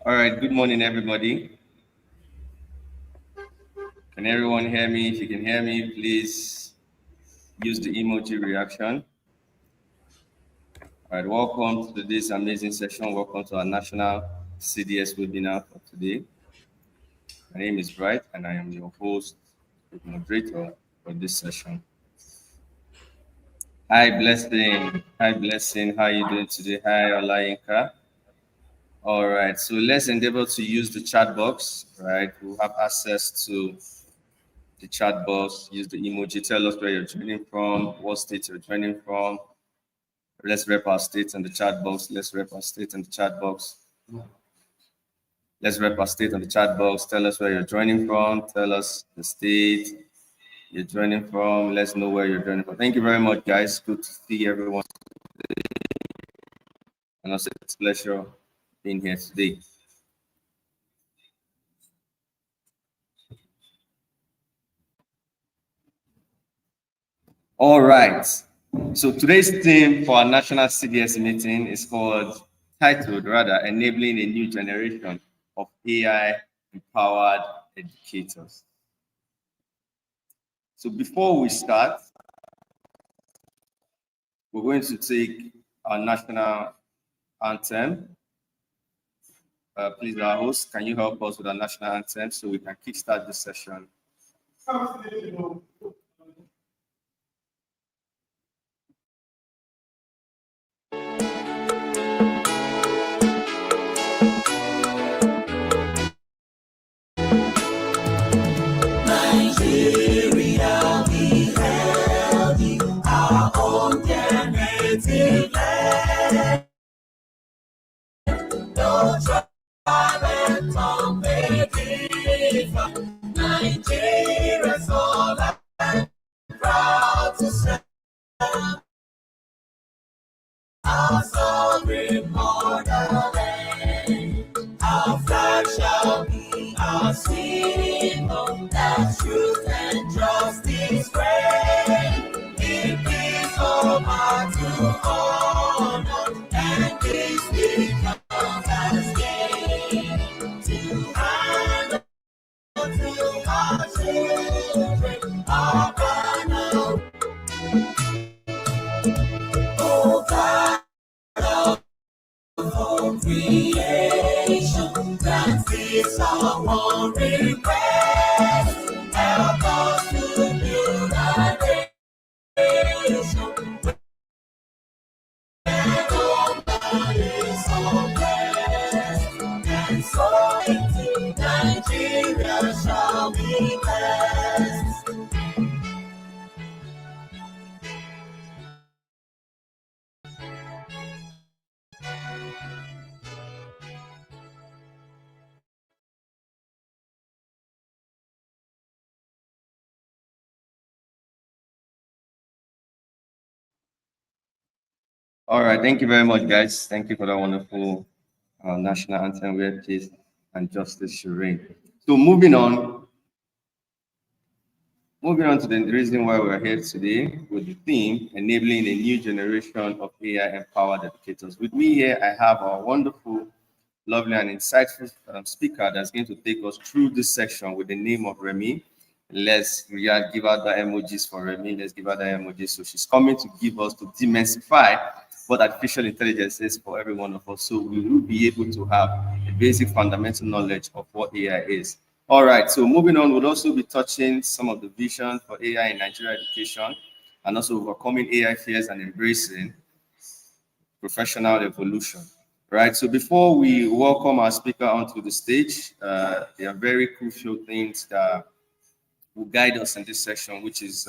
All right, good morning, everybody. Can everyone hear me? If you can hear me, please use the emoji reaction. All right, welcome to this amazing session. Welcome to our national CDS webinar for today. My name is Bright, and I am your host, and moderator for this session. Hi, Blessing. Hi, Blessing. How are you doing today? Hi, Olayinka. All right, so let's endeavor to use the chat box, right? We'll have access to the chat box, use the emoji, tell us where you're joining from, what state you're joining from. Let's rep our state in the chat box. Let's rep our state in the chat box. Let's rep our state in the chat box. Tell us where you're joining from. Tell us the state you're joining from. Let's know where you're joining from. Thank you very much, guys. Good to see everyone. And also, it's a pleasure being here today. All right. So today's theme for our national CDS meeting is titled rather, enabling a new generation of AI empowered educators. So before we start, we're going to take our national anthem. Please, our host, can you help us with our national anthem so we can kickstart this session? Nigeria, we hail you, our own dear native land. No tribe and tongue may differ. Nigeria's all I'm proud to serve. Our sovereign motherland. Our flag shall be our symbol, that truth and justice reign. In peace, honor to honor, and peace becomes as gain. To hand to our children, our banner. Oh God of creation, grant this our one request. Help us to build a nation where nobody is oppressed, and so into Nigeria shall be blessed. All right, thank you very much, guys. Thank you for that wonderful national anthem, where peace and justice should reign. So moving on to the reason why we're here today with the theme, enabling a new generation of AI-empowered educators. With me here, I have our wonderful, lovely, and insightful speaker that's going to take us through this section with the name of Remy. Let's give out the emojis for Remy. Let's give her the emojis. So she's coming to give us, to demystify what artificial intelligence is for every one of us. So we will be able to have a basic fundamental knowledge of what AI is. All right, so moving on, we'll also be touching some of the vision for AI in Nigeria education, and also overcoming AI fears and embracing professional evolution. Right, so before we welcome our speaker onto the stage, there are very crucial things that will guide us in this session, which is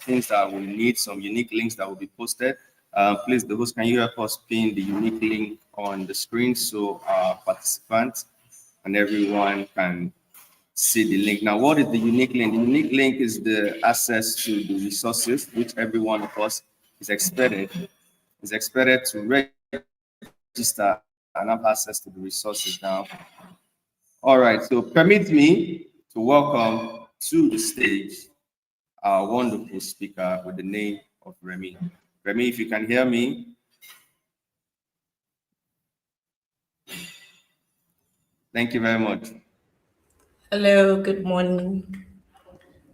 things that we need, some unique links that will be posted. Please, the host, can you help us pin the unique link on the screen so our participants and everyone can see the link. Now, what is the unique link? The unique link is the access to the resources which every one of us is expected to register and have access to the resources now. All right, so permit me to welcome to the stage our wonderful speaker with the name of Remy. Remy, if you can hear me. Thank you very much. Hello, good morning.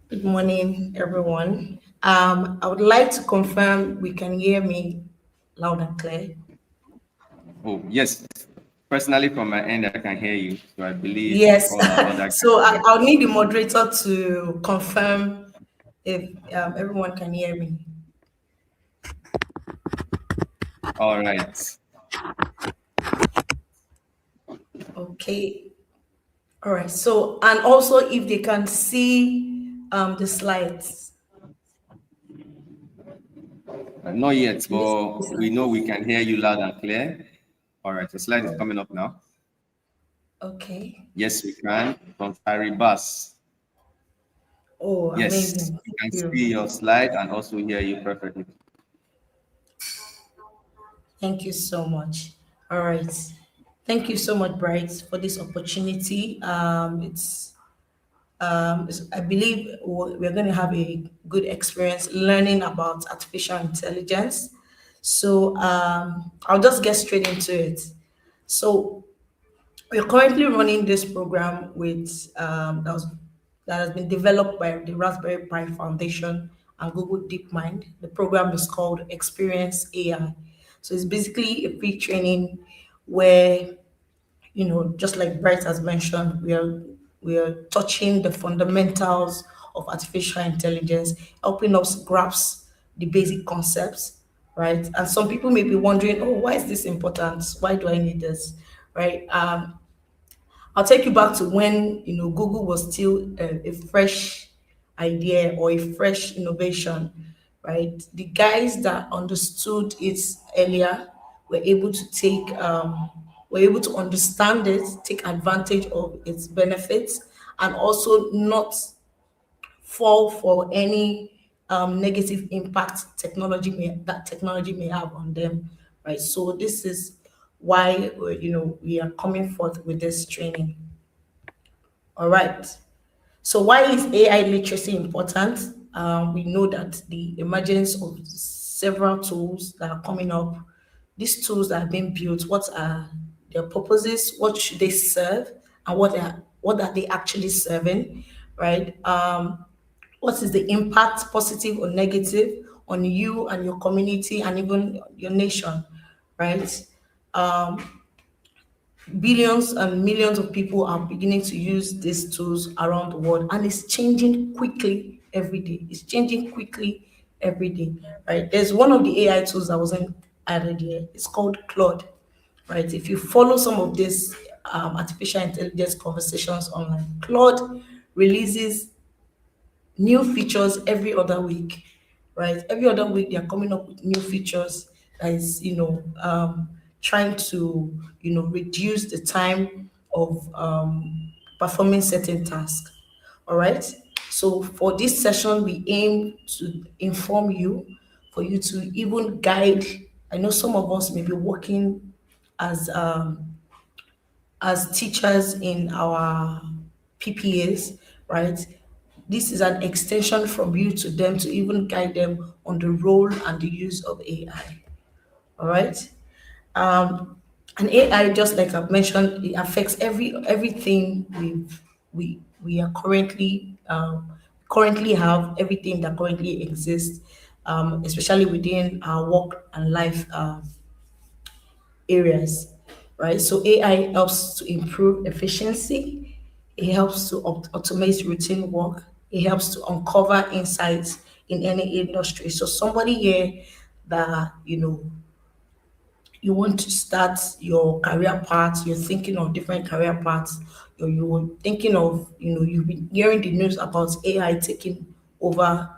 Good morning, everyone. I would like to confirm we can hear me loud and clear. Oh, yes. Personally, from my end, I can hear you. So I believe Yes. all our other guys So here. I'll need the moderator to confirm if everyone can hear me. All right. Okay. All right. So, and also if they can see the slides. Not yet, Can they see the but we know we slides? can hear you loud and clear. All right. The slide is Oh, coming up now. okay. Yes, we can. From Bus. Oh, Yes, amazing. we Thank can see you. your slide and also hear you perfectly. Thank you so much. All right. Thank you so much, Bright, for this opportunity. I believe we're going to have a good experience learning about artificial intelligence. So I'll just get straight into it. So we're currently running this program that has been developed by the Raspberry Pi Foundation and Google DeepMind. The program is called Experience AI. So it's basically a free training where, just like Bright has mentioned, we are touching the fundamentals of artificial intelligence, helping us grasp the basic concepts, right? And some people may be wondering, oh, why is this important? Why do I need this, right? I'll take you back to when Google was still a fresh idea or a fresh innovation, right? The guys that understood it earlier were able to were able to understand it, take advantage of its benefits, and also not fall for any negative impact technology may have on them, right? So this is why we are coming forth with this training. All right. So why is AI literacy important? We know that the emergence of several tools that are coming up, these tools that are being built, what are their purposes? What should they serve? And what are they actually serving? Right? What is the impact, positive or negative, on you and your community and even your nation? Right? Billions and millions of people are beginning to use these tools around the world, and it's changing quickly every day. It's changing quickly every day, right? There's one of the AI tools that wasn't added here. It's called Claude, right? If you follow some of these artificial intelligence conversations online, Claude releases new features every other week, right? Every other week they're coming up with new features that is, trying to, reduce the time of performing certain tasks. All right. So for this session, we aim to inform you, for you to even guide. I know some of us may be working as teachers in our PPAs, right? This is an extension from you to them to even guide them on the role and the use of AI. All right. Um, and AI, just like I've mentioned, it affects everything we are currently have, everything that currently exists, especially within our work and life areas, right? So AI helps to improve efficiency. It helps to automate routine work. It helps to uncover insights in any industry. So somebody here that you want to start your career path, you're thinking of different career paths, or you're thinking of, you've been hearing the news about AI taking over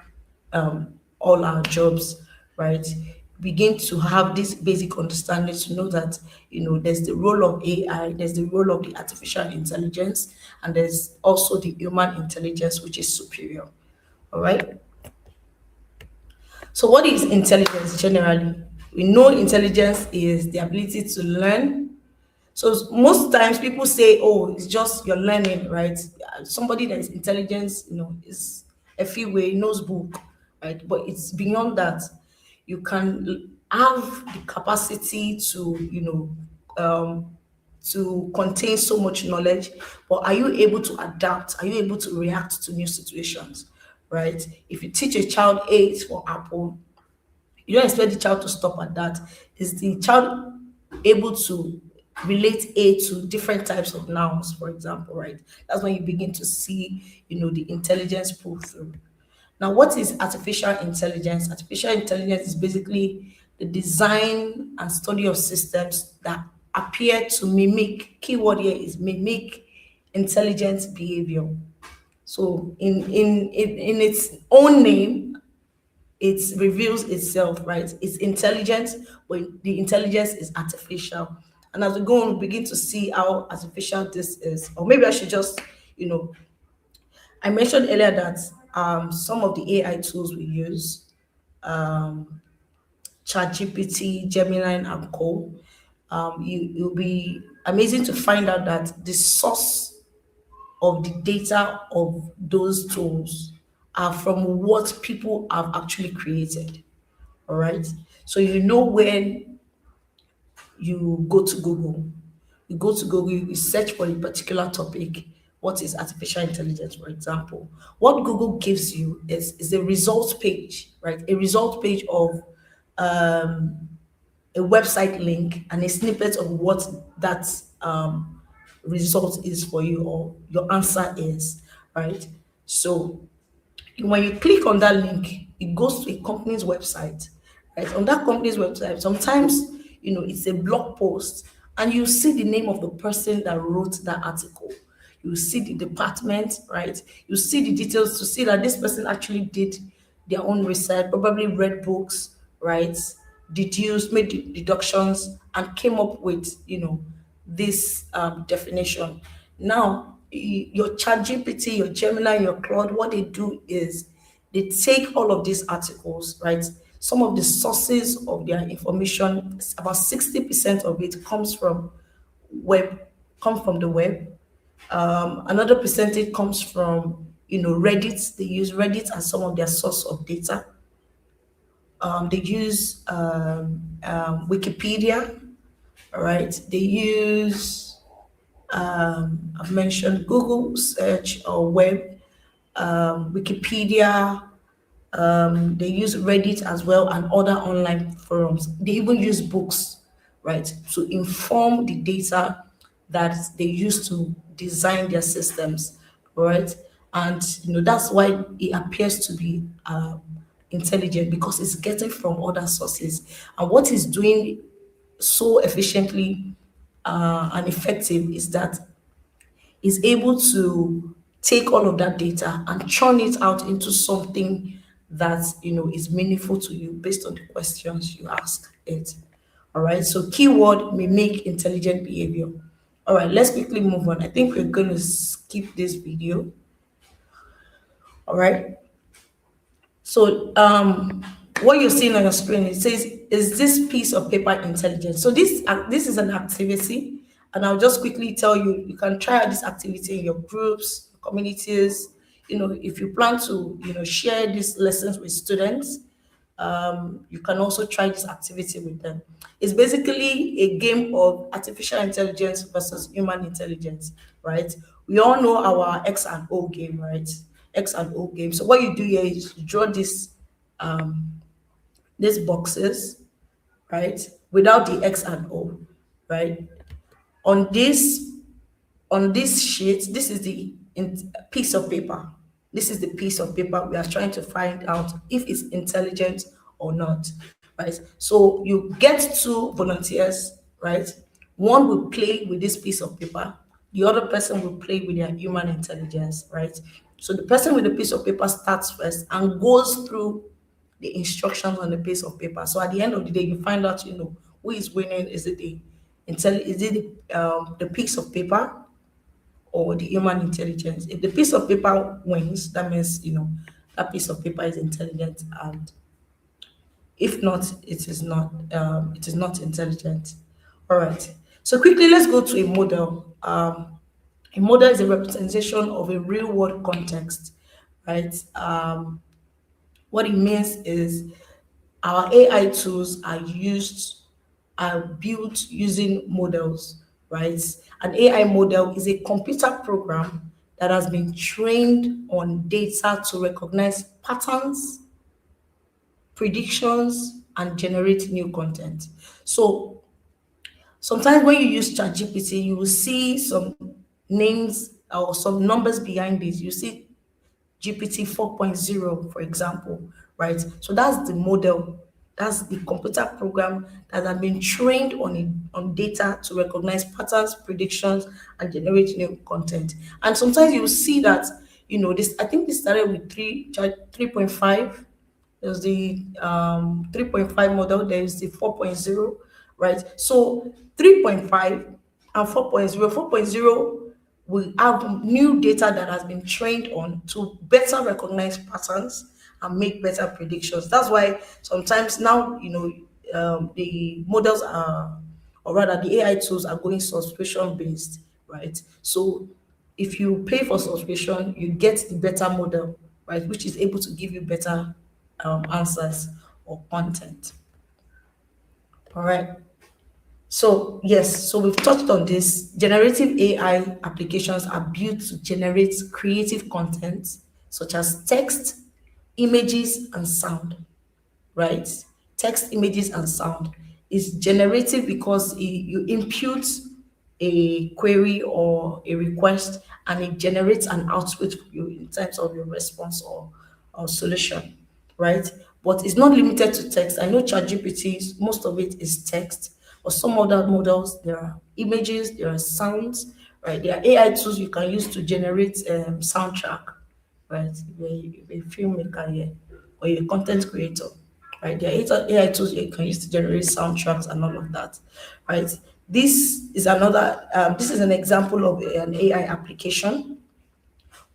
all our jobs, right? Begin to have this basic understanding to know that, there's the role of AI, there's the role of the artificial intelligence, and there's also the human intelligence, which is superior. All right. So, what is intelligence generally? We know intelligence is the ability to learn. So most times people say, "Oh, it's just you're learning, right?" Somebody that is intelligence, is a few way knows book, right? But it's beyond that. You can have the capacity to, to contain so much knowledge, but are you able to adapt? Are you able to react to new situations? Right? If you teach a child A for apple, you don't expect the child to stop at that. Is the child able to relate A to different types of nouns, for example, right? That's when you begin to see, the intelligence pull through. Now, what is artificial intelligence? Artificial intelligence is basically the design and study of systems that appear to mimic, keyword here is mimic, intelligent behavior. So in its own name, it reveals itself, right? It's intelligent, but the intelligence is artificial. And as we go on, we begin to see how artificial this is. Or maybe I should just, you know, I mentioned earlier that some of the AI tools we use, ChatGPT, Gemini, and Co. You'll be amazing to find out that the source of the data of those tools are from what people have actually created. All right. So when you go to Google, you search for a particular topic. What is artificial intelligence, for example? What Google gives you is a result page, right? A result page of a website link and a snippet of what that result is for you, or your answer is, right? So when you click on that link, it goes to a company's website, right? On that company's website, sometimes it's a blog post, and you see the name of the person that wrote that article. You see the department, right? You see the details to see that this person actually did their own research, probably read books, right? Deduced, made deductions, and came up with this definition. Now, your ChatGPT, your Gemini, your Claude, what they do is they take all of these articles, right? Some of the sources of their information, about 60% of it web, comes from the web. Another percentage comes from Reddit. They use Reddit as some of their source of data. They use Wikipedia, all right? They use I've mentioned Google search or web, Wikipedia. They use Reddit as well and other online forums. They even use books, right, to inform the data that they use to design their systems, right? And that's why it appears to be intelligent, because it's getting from other sources. And what it's doing so efficiently and effective is that is able to take all of that data and churn it out into something that is meaningful to you based on the questions you ask it. All right. So keyword mimic intelligent behavior. All right. Let's quickly move on. I think we're going to skip this video. All right. So what you're seeing on your screen, it says, is this piece of paper intelligent? So this is an activity, and I'll just quickly tell you, you can try out this activity in your groups, communities. If you plan to share these lessons with students, you can also try this activity with them. It's basically a game of artificial intelligence versus human intelligence, right? We all know our X and O game, right? X and O game. So what you do here is you draw these boxes, right? Without the X and O, right? On this sheet, this is the piece of paper. This is the piece of paper we are trying to find out if it's intelligent or not, right? So you get two volunteers, right? One will play with this piece of paper. The other person will play with their human intelligence, right? So the person with the piece of paper starts first and goes through the instructions on the piece of paper. So at the end of the day, you find out, who is winning. Is it the piece of paper or the human intelligence? If the piece of paper wins, that means that piece of paper is intelligent, and if not, it is not. It is not intelligent. All right. So quickly, let's go to a model. A model is a representation of a real world context, right? What it means is our AI tools are built using models, right? An AI model is a computer program that has been trained on data to recognize patterns, predictions, and generate new content. So sometimes when you use ChatGPT, you will see some names or some numbers behind it. You see GPT 4.0, for example, right? So that's the model, that's the computer program that has been trained on data to recognize patterns, predictions, and generate new content. And sometimes you will see that, this, I think this started with 3.5. There's the 3.5 model, there's the 4.0, right? So 3.5 and 4.0, 4.0 will have new data that has been trained on to better recognize patterns and make better predictions. That's why sometimes now, the models are, or rather the AI tools are going subscription based, right? So if you pay for subscription, you get the better model, right, which is able to give you better answers or content. All right. So yes, so we've touched on this. Generative AI applications are built to generate creative content such as text, images, and sound, right? Text, images, and sound is generative because you input a query or a request and it generates an output for you in terms of your response or solution, right? But it's not limited to text. I know ChatGPT, most of it is text, but some other models, there are images, there are sounds, right? There are AI tools you can use to generate soundtrack, right? You're a filmmaker here or you're a content creator, right? There are AI tools you can use to generate soundtracks and all of that, right? This is an example of an AI application.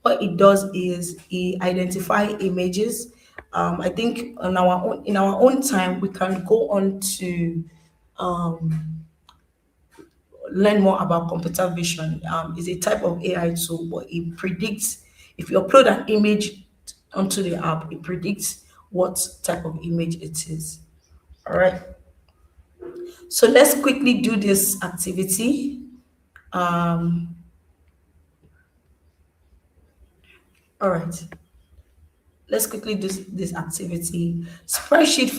What it does is it identify images. I think in our own time we can go on to learn more about computer vision. Is a type of AI tool, but it predicts if you upload an image onto the app, it predicts what type of image it is. All right. So let's quickly do this activity. All right. Let's quickly do this activity. Spreadsheets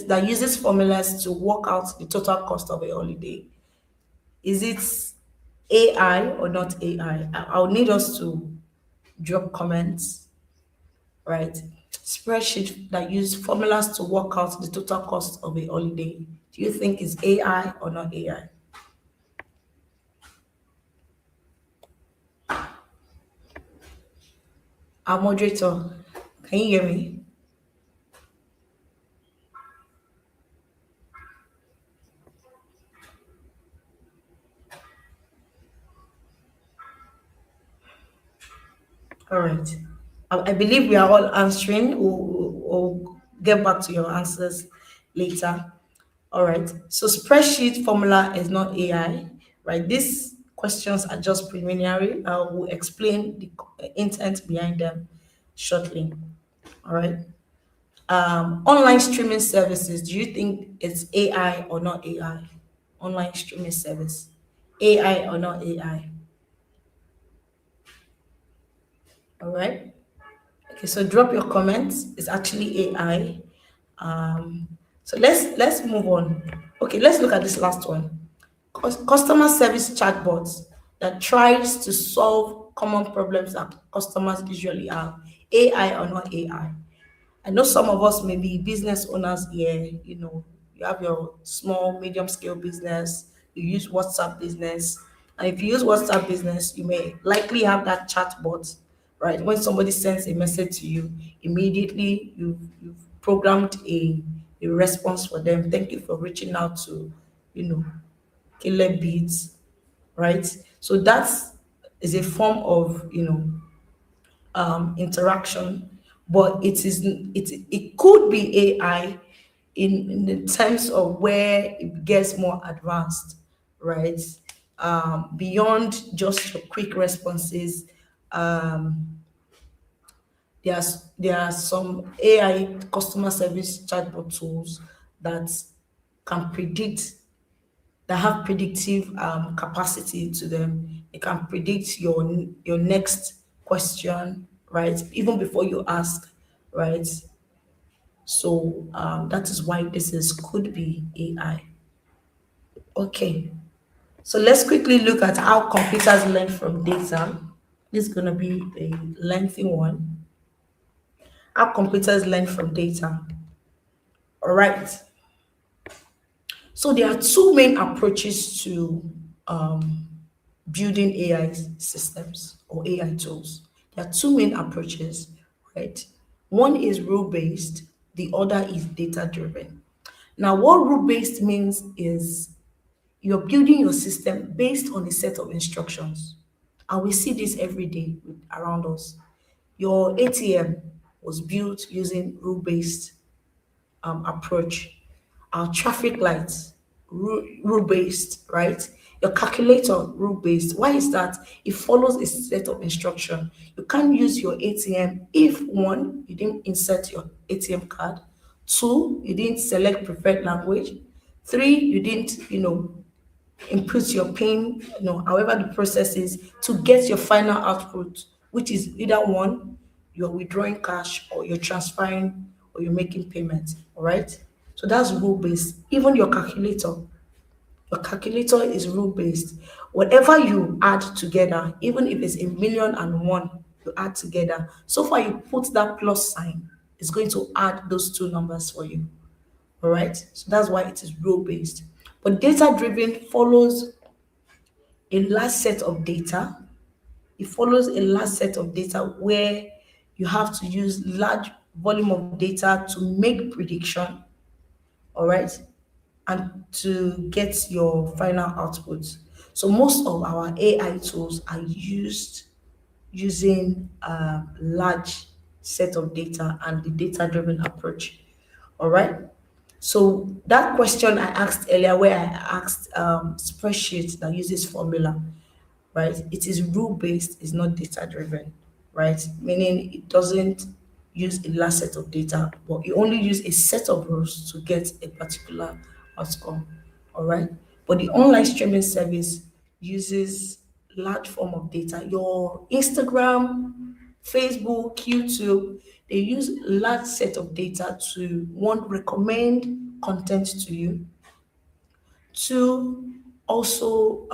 that uses formulas to work out the total cost of a holiday. Is it AI or not AI? I'll need us to drop comments, right? Spreadsheet that use formulas to work out the total cost of a holiday. Do you think it's AI or not AI? Our moderator, can you hear me? All right. I believe we are all answering. We'll get back to your answers later. All right. So spreadsheet formula is not AI, right? These questions are just preliminary. I will explain the intent behind them shortly. All right. Online streaming services. Do you think it's AI or not AI? Online streaming service, AI or not AI? All right. Okay. So drop your comments. It's actually AI. So let's move on. Okay, let's look at this last one. Customer service chatbots that tries to solve common problems that customers usually have. AI or not AI? I know some of us may be business owners here. You have your small, medium scale business, you use WhatsApp business. And if you use WhatsApp business, you may likely have that chatbot, right? When somebody sends a message to you, immediately you've programmed a response for them. Thank you for reaching out to, you know, Killer Beats, right? So is a form of, interaction, but it could be AI in the terms of where it gets more advanced, right? Beyond just your quick responses, there are some AI customer service chatbot tools that can predict. that have predictive capacity to them. They can predict your next question, right? Even before you ask, right? So that is why this is could be AI. Okay, so let's quickly look at how computers learn from data. This is going to be a lengthy one. How computers learn from data. All right. So there are two main approaches to building AI systems or AI tools. There are two main approaches, right? One is rule based, the other is data driven. Now, what rule based means is you're building your system based on a set of instructions. And we see this every day around us. Your ATM was built using rule based approach. Our traffic lights, rule based, right? Your calculator, rule based. Why is that? It follows a set of instruction. You can't use your ATM if one, you didn't insert your ATM card, two, you didn't select preferred language, three, you didn't, input your PIN, however the process is to get your final output, which is either one, you're withdrawing cash or you're transferring or you're making payments. All right. So that's rule based. Even your calculator is rule based. Whatever you add together, even if it's a million and one, you add together. So far, you put that plus sign, it's going to add those two numbers for you. All right. So that's why it is rule based. But data driven follows a last set of data. It follows a last set of data where you have to use large volume of data to make prediction, all right, and to get your final output. So most of our AI tools are used using a large set of data and the data-driven approach. All right. So that question I asked earlier, where I asked spreadsheet that uses formula, right? It is rule based, it's not data driven, right? Meaning it doesn't use a large set of data, but you only use a set of rules to get a particular outcome. All right. But the online streaming service uses large form of data. Your Instagram, Facebook, YouTube, they use large set of data to one recommend content to you, two also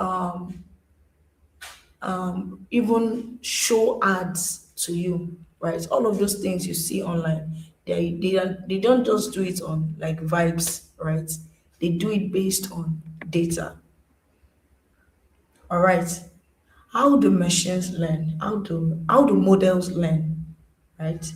even show ads to you, right? All of those things you see online, they don't just do it on like vibes, right? They do it based on data. All right. How do machines learn? How do models learn? Right?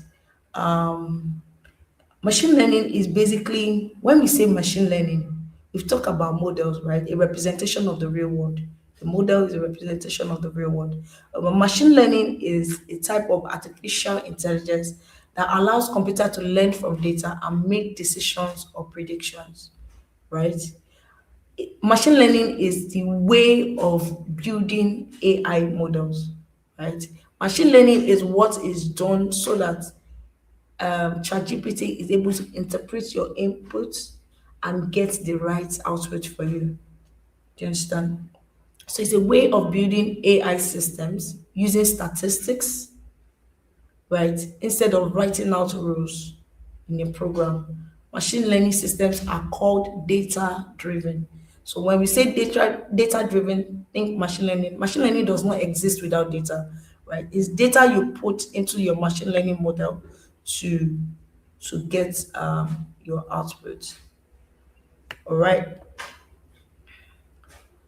Machine learning is basically, when we say machine learning, we've talked about models, right? A representation of the real world. The model is a representation of the real world. But machine learning is a type of artificial intelligence that allows computer to learn from data and make decisions or predictions, right? Machine learning is the way of building AI models, right? Machine learning is what is done so that ChatGPT is able to interpret your inputs and get the right output for you. Do you understand? So it's a way of building AI systems using statistics, right? Instead of writing out rules in a program. Machine learning systems are called data driven. So when we say data driven, think machine learning. Machine learning does not exist without data, right? It's data you put into your machine learning model to get your output. All right.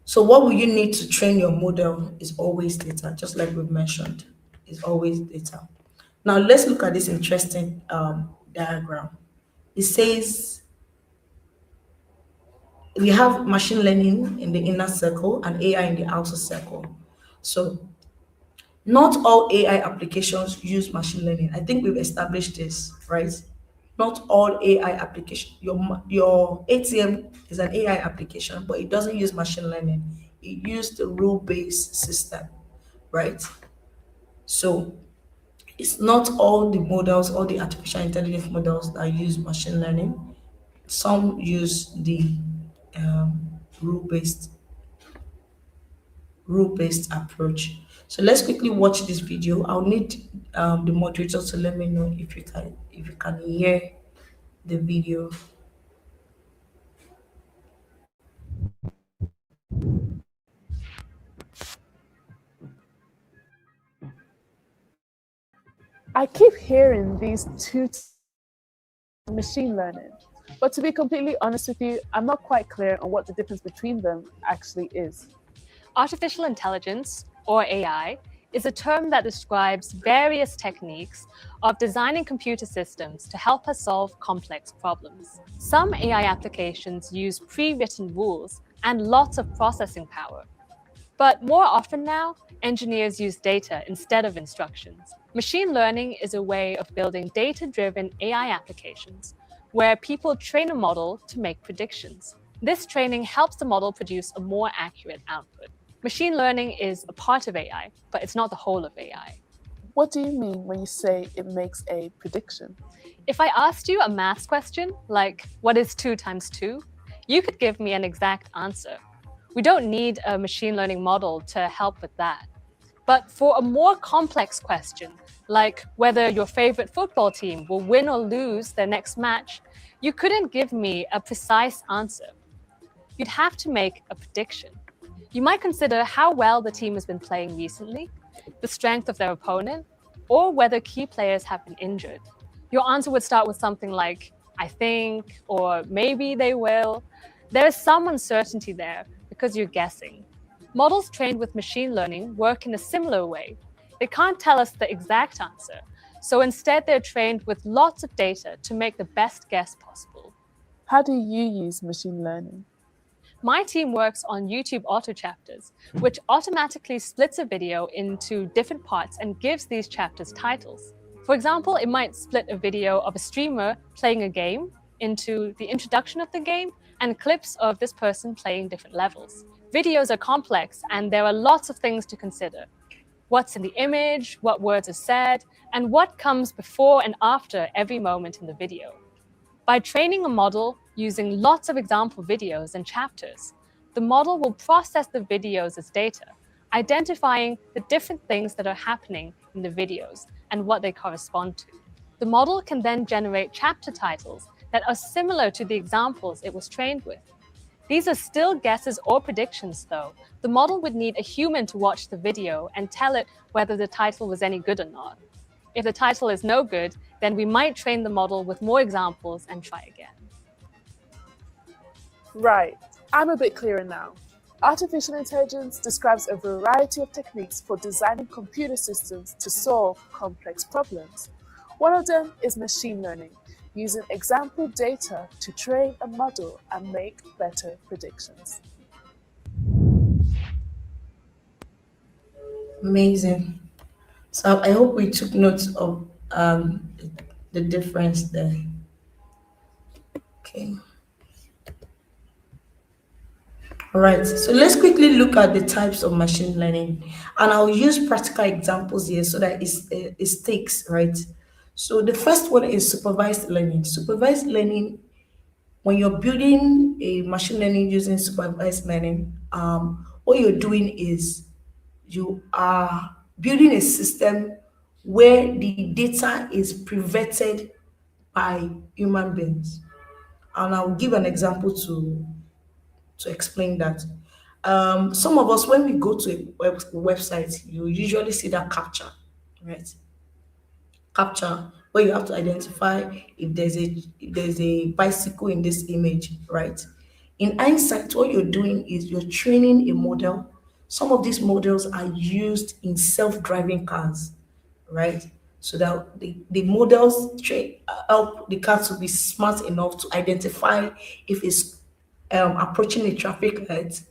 So what will you need to train your model is always data, just like we've mentioned, is always data. Now let's look at this interesting diagram. It says we have machine learning in the inner circle and AI in the outer circle. So not all AI applications use machine learning. I think we've established this, right? Not all AI application. Your ATM is an AI application, but it doesn't use machine learning. It used the rule-based system, right? So it's not all the models, all the artificial intelligence models that use machine learning. Some use the rule-based rule-based approach. So let's quickly watch this video. I'll need the moderator to let me know if you can hear the video. I keep hearing these two machine learning, but to be completely honest with you, I'm not quite clear on what the difference between them actually is. Artificial intelligence, or AI, is a term that describes various techniques of designing computer systems to help us solve complex problems. Some AI applications use pre-written rules and lots of processing power. But more often now, engineers use data instead of instructions. Machine learning is a way of building data-driven AI applications where people train a model to make predictions. This training helps the model produce a more accurate output. Machine learning is a part of AI, but it's not the whole of AI. What do you mean when you say it makes a prediction? If I asked you a maths question, like what is 2 times 2, you could give me an exact answer. We don't need a machine learning model to help with that. But for a more complex question, like whether your favorite football team will win or lose their next match, you couldn't give me a precise answer. You'd have to make a prediction. You might consider how well the team has been playing recently, the strength of their opponent, or whether key players have been injured. Your answer would start with something like, I think, or maybe they will. There is some uncertainty there because you're guessing. Models trained with machine learning work in a similar way. They can't tell us the exact answer, so instead they're trained with lots of data to make the best guess possible. How do you use machine learning? My team works on YouTube auto chapters, which automatically splits a video into different parts and gives these chapters titles. For example, it might split a video of a streamer playing a game into the introduction of the game and clips of this person playing different levels. Videos are complex and there are lots of things to consider. What's in the image, what words are said, and what comes before and after every moment in the video. By training a model using lots of example videos and chapters, the model will process the videos as data, identifying the different things that are happening in the videos and what they correspond to. The model can then generate chapter titles that are similar to the examples it was trained with. These are still guesses or predictions, though. The model would need a human to watch the video and tell it whether the title was any good or not. If the title is no good, then we might train the model with more examples and try again. Right, I'm a bit clearer now. Artificial intelligence describes a variety of techniques for designing computer systems to solve complex problems. One of them is machine learning, using example data to train a model and make better predictions. Amazing. So I hope we took notes of the difference there. Okay. All right, so let's quickly look at the types of machine learning, and I'll use practical examples here so that it sticks, right? So the first one is supervised learning. Supervised learning, when you're building a machine learning using supervised learning, what you're doing is you are building a system where the data is prevented by human beings. And I'll give an example to explain that. Some of us, when we go to a website, you usually see that captcha, right? Captcha, where you have to identify if there's a bicycle in this image, right? In hindsight, what you're doing is you're training a model. Some of these models are used in self-driving cars, right? So that the models help the car to be smart enough to identify if it's approaching a traffic light,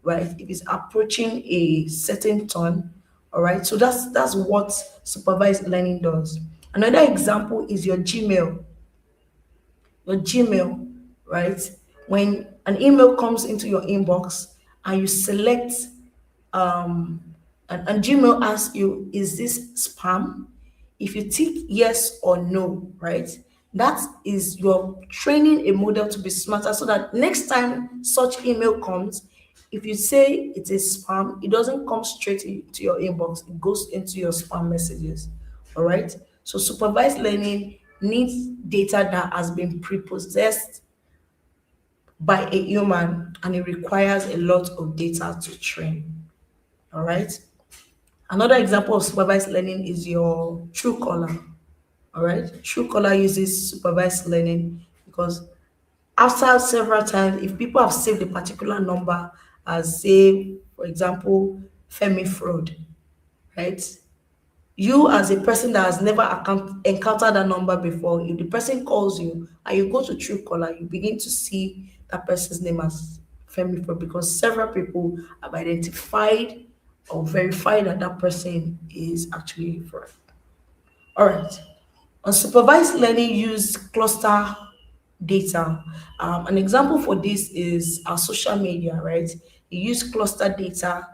right? If it's approaching a certain turn, all right. So that's what supervised learning does. Another example is your Gmail, right? When an email comes into your inbox and you select and Gmail asks you, is this spam? If you tick yes or no, right, That is you're training a model to be smarter so that next time such email comes, if you say it is spam, it doesn't come straight into your inbox, it goes into your spam messages. All right. So supervised learning needs data that has been preprocessed by a human, and it requires a lot of data to train. All right. Another example of supervised learning is your true caller. All right. True caller uses supervised learning because after several times, if people have saved a particular number as, say, for example, Femi fraud, right? You as a person that has never encountered that number before, if the person calls you and you go to Truecaller, you begin to see that person's name as Femi fraud because several people have identified or verified that that person is actually fraud. All right. Unsupervised learning use cluster data. An example for this is our social media, right? You use cluster data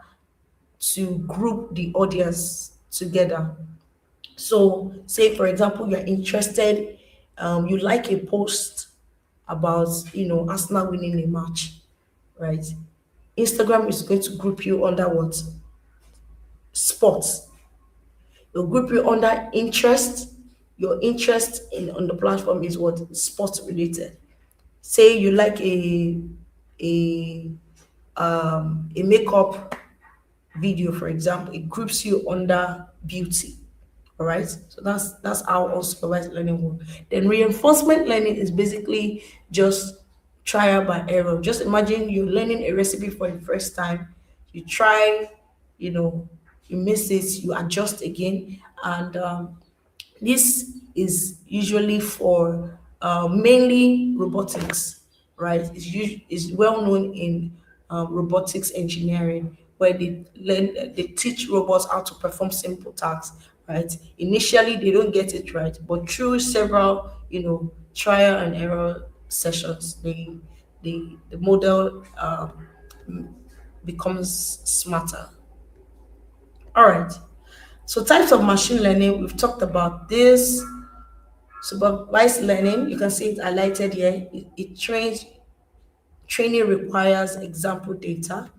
to group the audience together. So, say for example, you're interested, you like a post about Arsenal winning a match, right? Instagram is going to group you under what? Sports. It'll group you under interest. Your interest in on the platform is what? Sports related. Say you like a a makeup video, for example, it groups you under beauty. All right. So that's how unsupervised learning works. Then reinforcement learning is basically just trial by error. Just imagine you're learning a recipe for the first time. You try, you know, you miss it, you adjust again, and this is usually for mainly robotics, right? It's well known in robotics engineering, where they teach robots how to perform simple tasks, right? Initially, they don't get it right, but through several, trial and error sessions, the model becomes smarter. All right. So types of machine learning, we've talked about this. Supervised learning, you can see it highlighted here. It trains training requires example data.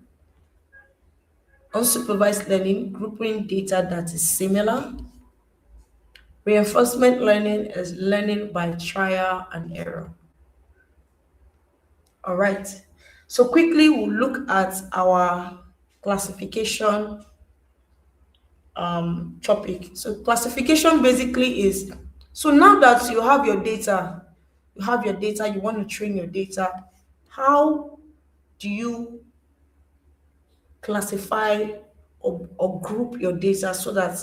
Unsupervised learning, grouping data that is similar. Reinforcement learning is learning by trial and error. All right. So quickly we'll look at our classification topic. So classification basically is, so now that you have your data, you want to train your data, how do you classify or group your data so that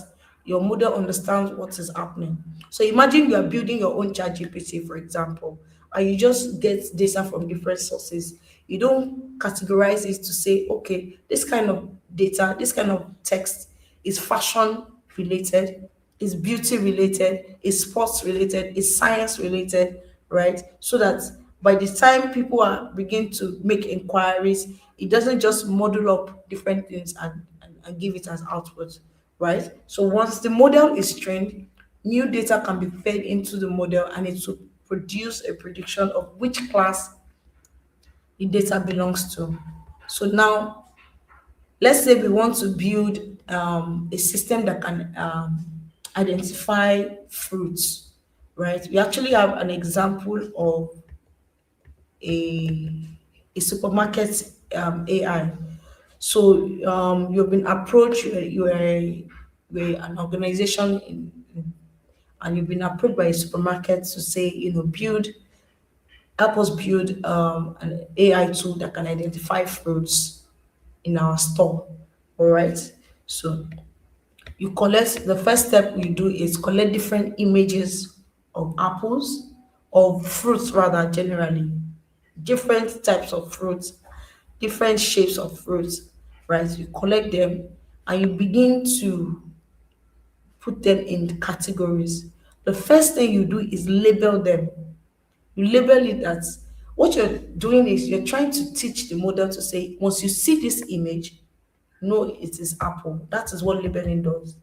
your model understands what is happening? So imagine you are building your own chat GPT, for example, and you just get data from different sources. You don't categorize it to say, okay, this kind of data, this kind of text is fashion related, is beauty related, is sports related, is science related, right? So that by the time people are begin to make inquiries, it doesn't just model up different things and give it as output, right? So once the model is trained, new data can be fed into the model and it will produce a prediction of which class the data belongs to. So now, let's say we want to build a system that can identify fruits, right? We actually have an example of a, a supermarket AI. So you've been approached, you're an organization and you've been approached by a supermarket to say, help us build an AI tool that can identify fruits in our store. All right. So the first step you do is collect different images of apples, of fruits rather, generally, different types of fruits, different shapes of fruits, right? You collect them and you begin to put them in categories. The first thing you do is label them. You label it as, what you're doing is you're trying to teach the model to say, once you see this image, know it is apple. That is what labeling does.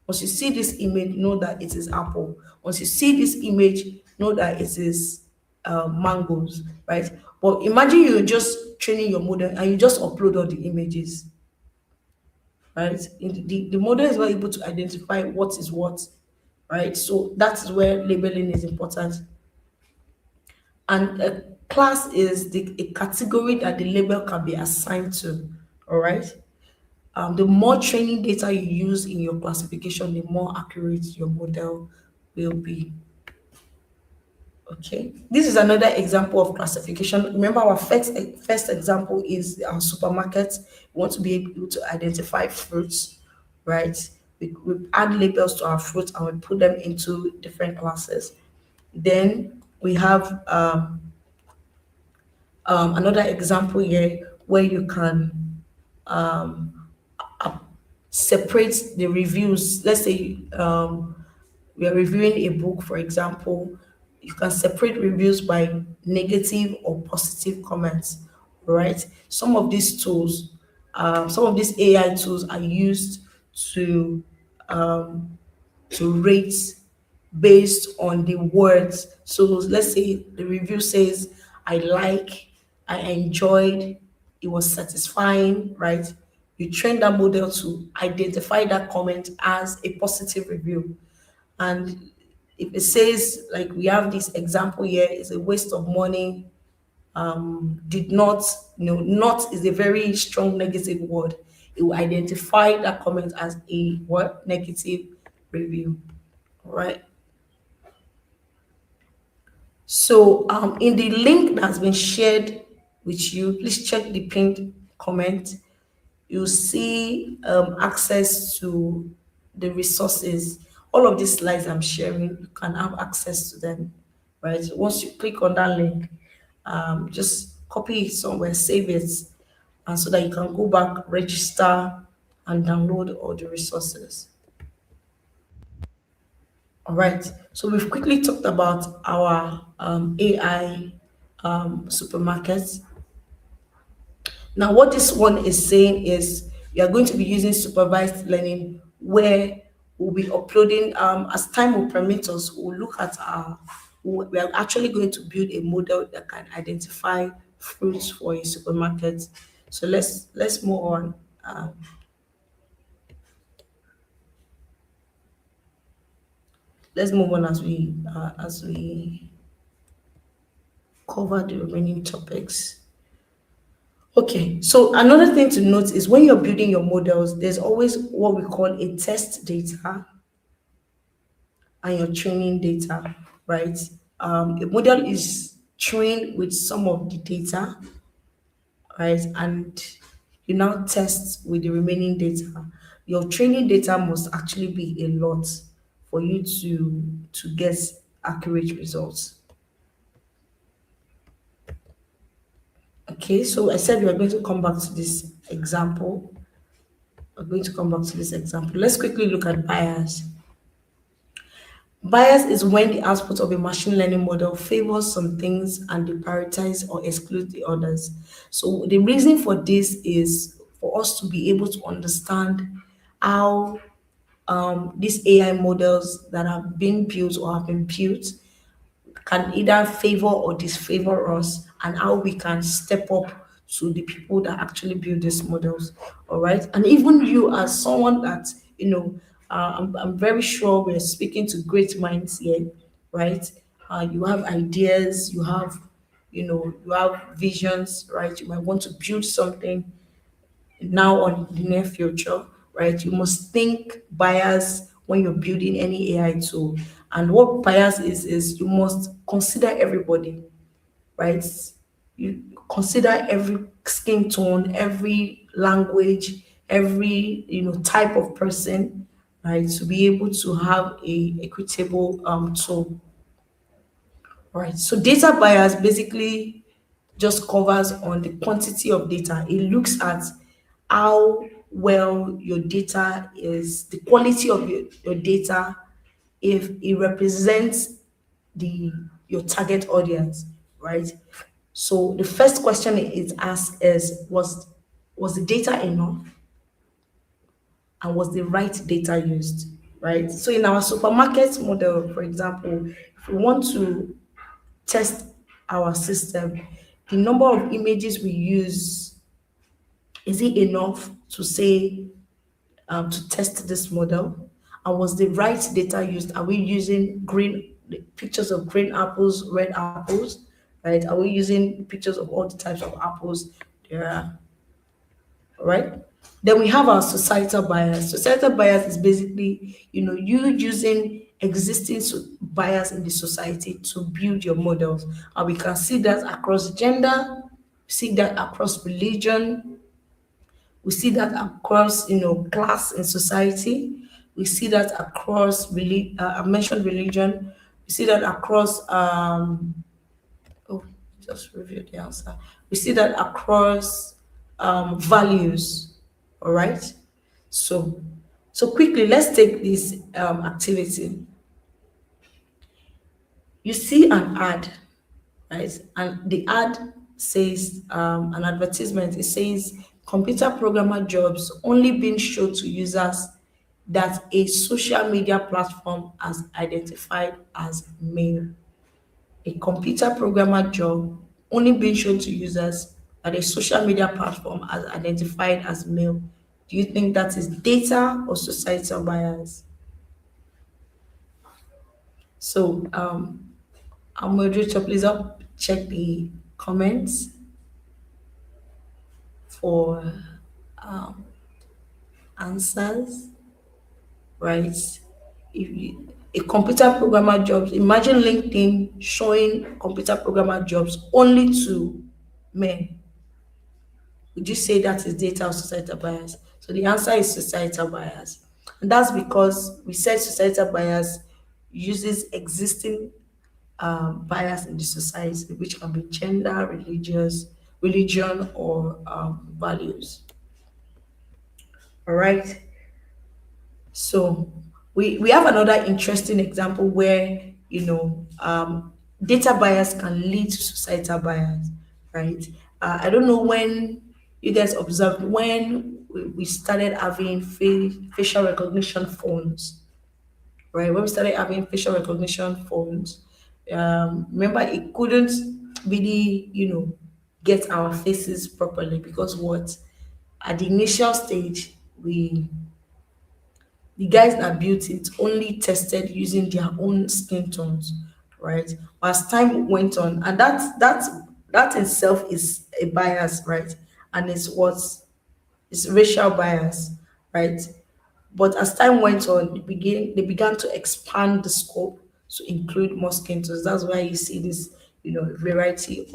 Once you see this image, know that it is apple. Once you see this image, know that it is mangoes, right? But imagine you're just training your model and you just upload all the images, right? The model is not able to identify what is what, right? So that is where labeling is important. And a class is a category that the label can be assigned to, all right? The more training data you use in your classification, the more accurate your model will be. Okay, this is another example of classification. Remember, our first example is our supermarket. We want to be able to identify fruits, right? We add labels to our fruits and we put them into different classes. Then we have another example here where you can separate the reviews. Let's say we are reviewing a book, for example, you can separate reviews by negative or positive comments, right? Some of these AI tools are used to rate based on the words. So let's say the review says, I like, I enjoyed, it was satisfying, right? You train that model to identify that comment as a positive review. And if it says, like we have this example here, it's a waste of money, did not, not is a very strong negative word. It will identify that comment as a what? Negative review. All right. So in the link that's been shared with you, please check the pinned comment. You see access to the resources. All of these slides I'm sharing, you can have access to them, right? Once you click on that link, just copy it somewhere, save it, and so that you can go back, register, and download all the resources. All right. So we've quickly talked about our AI supermarkets. Now, what this one is saying is we are going to be using supervised learning where we'll be uploading, as time will permit us, we'll look at we are actually going to build a model that can identify fruits for a supermarket. So let's move on. Let's move on as we cover the remaining topics. Okay, so another thing to note is when you're building your models, there's always what we call a test data and your training data, right? A model is trained with some of the data, right? And you now test with the remaining data. Your training data must actually be a lot for you to get accurate results. Okay, so I said we are going to come back to this example. We're going to come back to this example. Let's quickly look at bias. Bias is when the output of a machine learning model favors some things and they prioritize or exclude the others. So the reason for this is for us to be able to understand how these AI models that have been built or have been built can either favor or disfavor us, and how we can step up to the people that actually build these models. All right. And even you, as someone that, I'm very sure we're speaking to great minds here, right? You have ideas, you have visions, right? You might want to build something now or in the near future, right? You must think bias when you're building any AI tool. And what bias is you must consider everybody, right? You consider every skin tone, every language, every type of person, right? To be able to have a equitable tool. Right. So data bias basically just covers on the quantity of data. It looks at how well your data is, the quality of your data, if it represents the your target audience, right? So the first question it is asked is, was the data enough? And was the right data used, right? So in our supermarket model, for example, if we want to test our system, the number of images we use, is it enough to say to test this model? And was the right data used? Are we using pictures of green apples, red apples, right? Are we using pictures of all the types of apples there are, right? Then we have our societal bias. Societal bias is basically, you using existing bias in the society to build your models. And we can see that across gender, see that across religion, we see that across, class in society. We see that across, I mentioned religion. We see that across, oh, just revealed the answer. We see that across values. All right. So quickly, let's take this activity. You see an ad, right? And the ad says an advertisement. It says computer programmer jobs only being shown to users that a social media platform has identified as male. A computer programmer job only being shown to users that a social media platform has identified as male. Do you think that is data or societal bias? So, our moderator, please up check the comments for answers, right? If you, a computer programmer jobs, imagine LinkedIn showing computer programmer jobs only to men. Would you say that is data or societal bias? So the answer is societal bias. And that's because we said societal bias uses existing bias in the society, which can be gender, religion, or values. All right. So we have another interesting example where data bias can lead to societal bias, right? I don't know when you guys observed when we started having facial recognition phones, right? When we started having facial recognition phones, remember it couldn't really, get our faces properly because what at the initial stage the guys that built it only tested using their own skin tones, right? As time went on, and that itself is a bias, right? And it's racial bias, right? But as time went on, they began to expand the scope to include more skin tones. That's why you see this, variety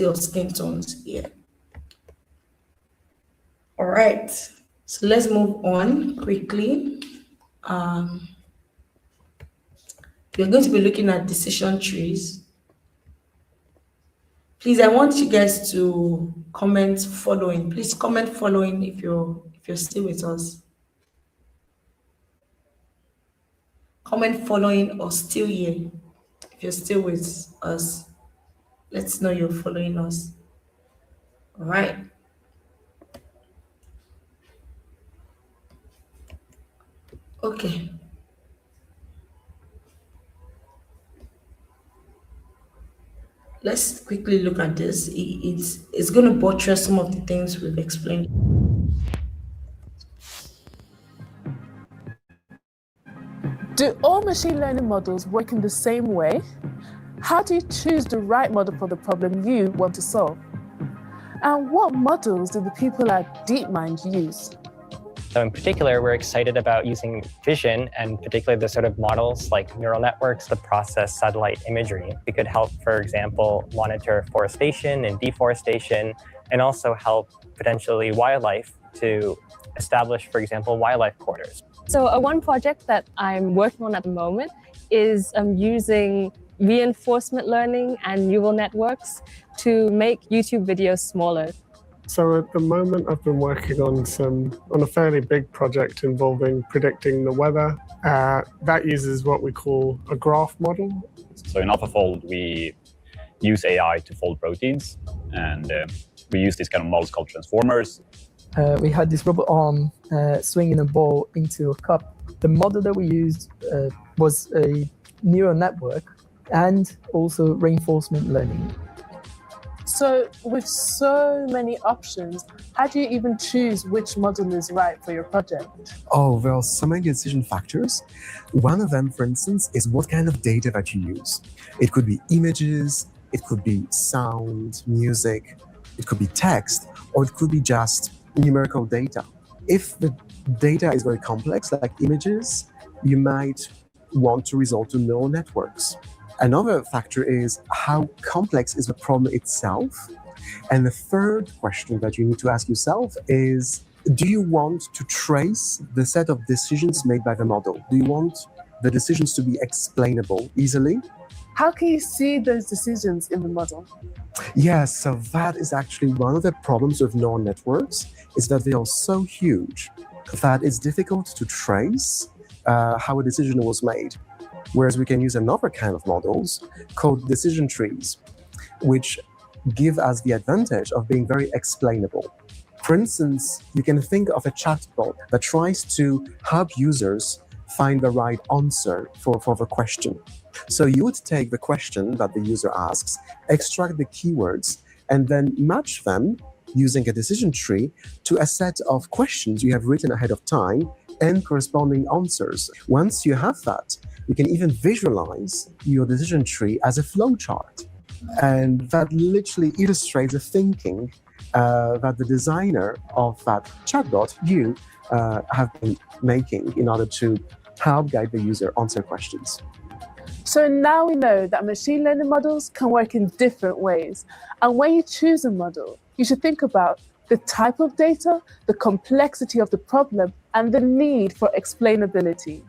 of skin tones here. All right. So let's move on quickly. We're going to be looking at decision trees. Please, I want you guys to comment following. Please comment following if you're still with us. Comment following or still here. If you're still with us, let's know you're following us. All right. Okay. Let's quickly look at this. It's going to buttress some of the things we've explained. Do all machine learning models work in the same way? How do you choose the right model for the problem you want to solve? And what models do the people at DeepMind use? So in particular, we're excited about using vision and particularly the sort of models like neural networks to process satellite imagery. We could help, for example, monitor forestation and deforestation, and also help potentially wildlife to establish, for example, wildlife corridors. So one project that I'm working on at the moment is using reinforcement learning and neural networks to make YouTube videos smaller. So at the moment, I've been working on a fairly big project involving predicting the weather. That uses what we call a graph model. So in AlphaFold, we use AI to fold proteins, and we use these kind of models called transformers. we had this robot arm swinging a ball into a cup. The model that we used was a neural network and also reinforcement learning. So, with so many options, how do you even choose which model is right for your project? Oh, well, so many decision factors. One of them, for instance, is what kind of data that you use. It could be images, it could be sound, music, it could be text, or it could be just numerical data. If the data is very complex, like images, you might want to resort to neural networks. Another factor is how complex is the problem itself. And the third question that you need to ask yourself is, do you want to trace the set of decisions made by the model? Do you want the decisions to be explainable easily? How can you see those decisions in the model? Yes, so that is actually one of the problems with neural networks, is that they are so huge that it's difficult to trace how a decision was made. Whereas we can use another kind of models called decision trees, which give us the advantage of being very explainable. For instance, you can think of a chatbot that tries to help users find the right answer for the question. So you would take the question that the user asks, extract the keywords, and then match them using a decision tree to a set of questions you have written ahead of time and corresponding answers. Once you have that, you can even visualize your decision tree as a flowchart. And that literally illustrates the thinking that the designer of that chatbot, you, have been making in order to help guide the user answer questions. So now we know that machine learning models can work in different ways. And when you choose a model, you should think about the type of data, the complexity of the problem, and the need for explainability.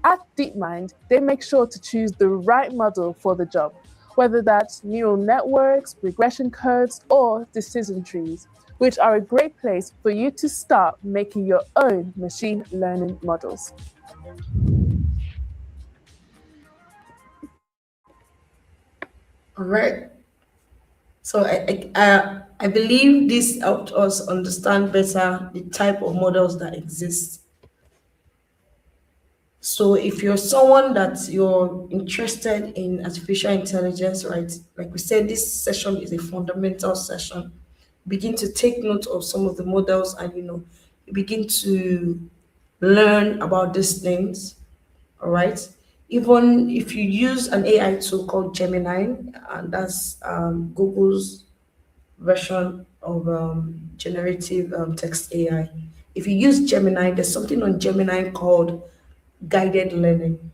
At DeepMind, they make sure to choose the right model for the job, whether that's neural networks, regression curves, or decision trees, which are a great place for you to start making your own machine learning models. All right. So I believe this helped us understand better the type of models that exist. So if you're someone that you're interested in artificial intelligence, right? Like we said, this session is a fundamental session. Begin to take note of some of the models, and you begin to learn about these things. All right. Even if you use an AI tool called Gemini, and that's Google's version of generative text AI. If you use Gemini, there's something on Gemini called guided learning,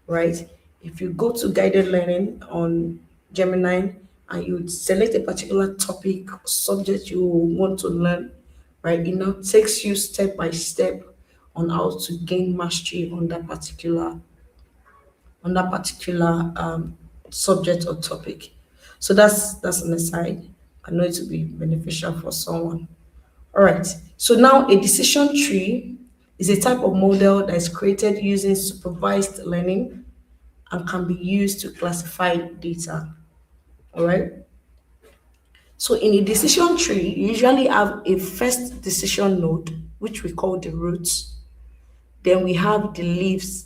right? If you go to guided learning on Gemini and you select a particular topic, subject you want to learn, right? It now takes you step by step on how to gain mastery on that particular subject or topic. So that's an aside. I know it will be beneficial for someone. All right. So now a decision tree is a type of model that is created using supervised learning and can be used to classify data. All right. So in a decision tree, you usually have a first decision node, which we call the roots. Then we have the leaves,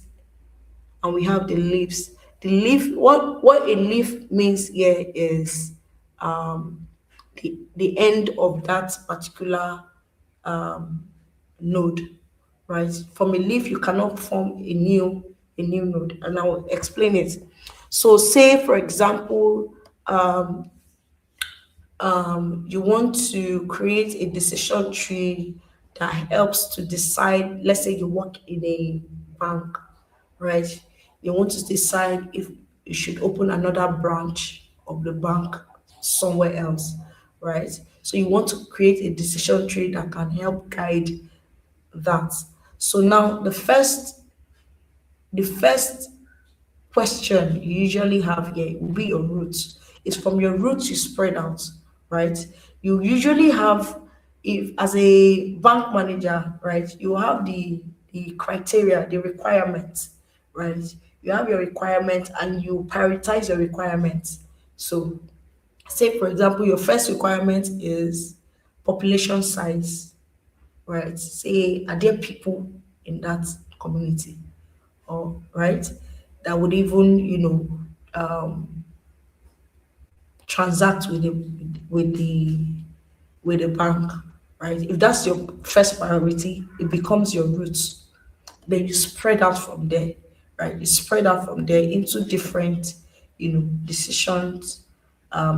and we have the leaves. The leaf, what a leaf means here is the end of that particular node, right? From a leaf, you cannot form a new node, and I will explain it. So, say for example, you want to create a decision tree that helps to decide. Let's say you work in a bank, right? You want to decide if you should open another branch of the bank somewhere else, right? So you want to create a decision tree that can help guide that. So now the first question you usually have here will be your roots. It's from your roots you spread out, right? You usually have, if as a bank manager, right, you have the criteria, the requirements, right? You have your requirement and you prioritize your requirements. So say for example, your first requirement is population size, right? Say, are there people in that community, or right, that would even, transact with the bank, right? If that's your first priority, it becomes your roots. Then you spread out from there, right? You spread out from there into different, decisions,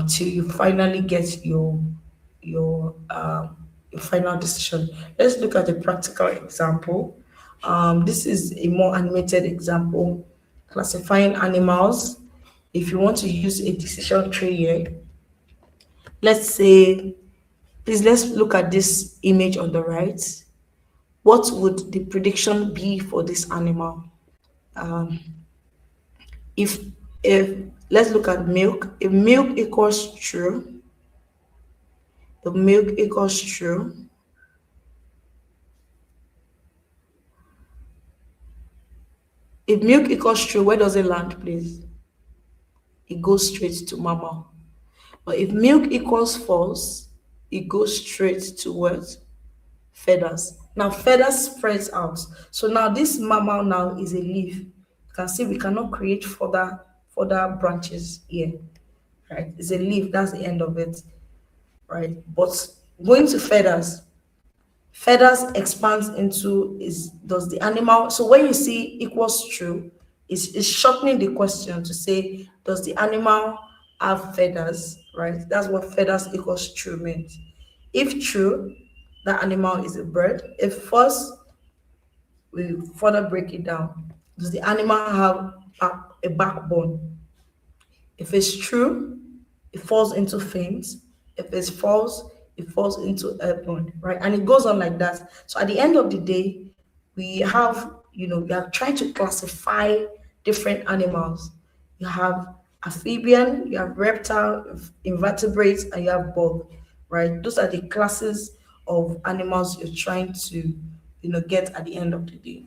till you finally get your final decision. Let's look at a practical example. This is a more animated example. Classifying animals. If you want to use a decision tree here, let's say, please let's look at this image on the right. What would the prediction be for this animal? Um, if if let's look at milk. If milk equals true, if milk equals true, if milk equals true, where does it land, please? It goes straight to mama. But if milk equals false, it goes straight to what? Feathers. Now feathers spreads out. So now this mammal now is a leaf. You can see we cannot create further branches here. Right? It's a leaf, that's the end of it. Right? But going to feathers, feathers expands into is does the animal, so when you see equals true, it's shortening the question to say, does the animal have feathers, right? That's what feathers equals true means. If true, that animal is a bird. If false, we further break it down. Does the animal have a backbone? If it's true, it falls into fins. If it's false, it falls into airborne, right? And it goes on like that. So at the end of the day, we have, we are trying to classify different animals. You have amphibian, you have reptile, invertebrates, and you have bug, right? Those are the classes of animals you're trying to, get at the end of the day.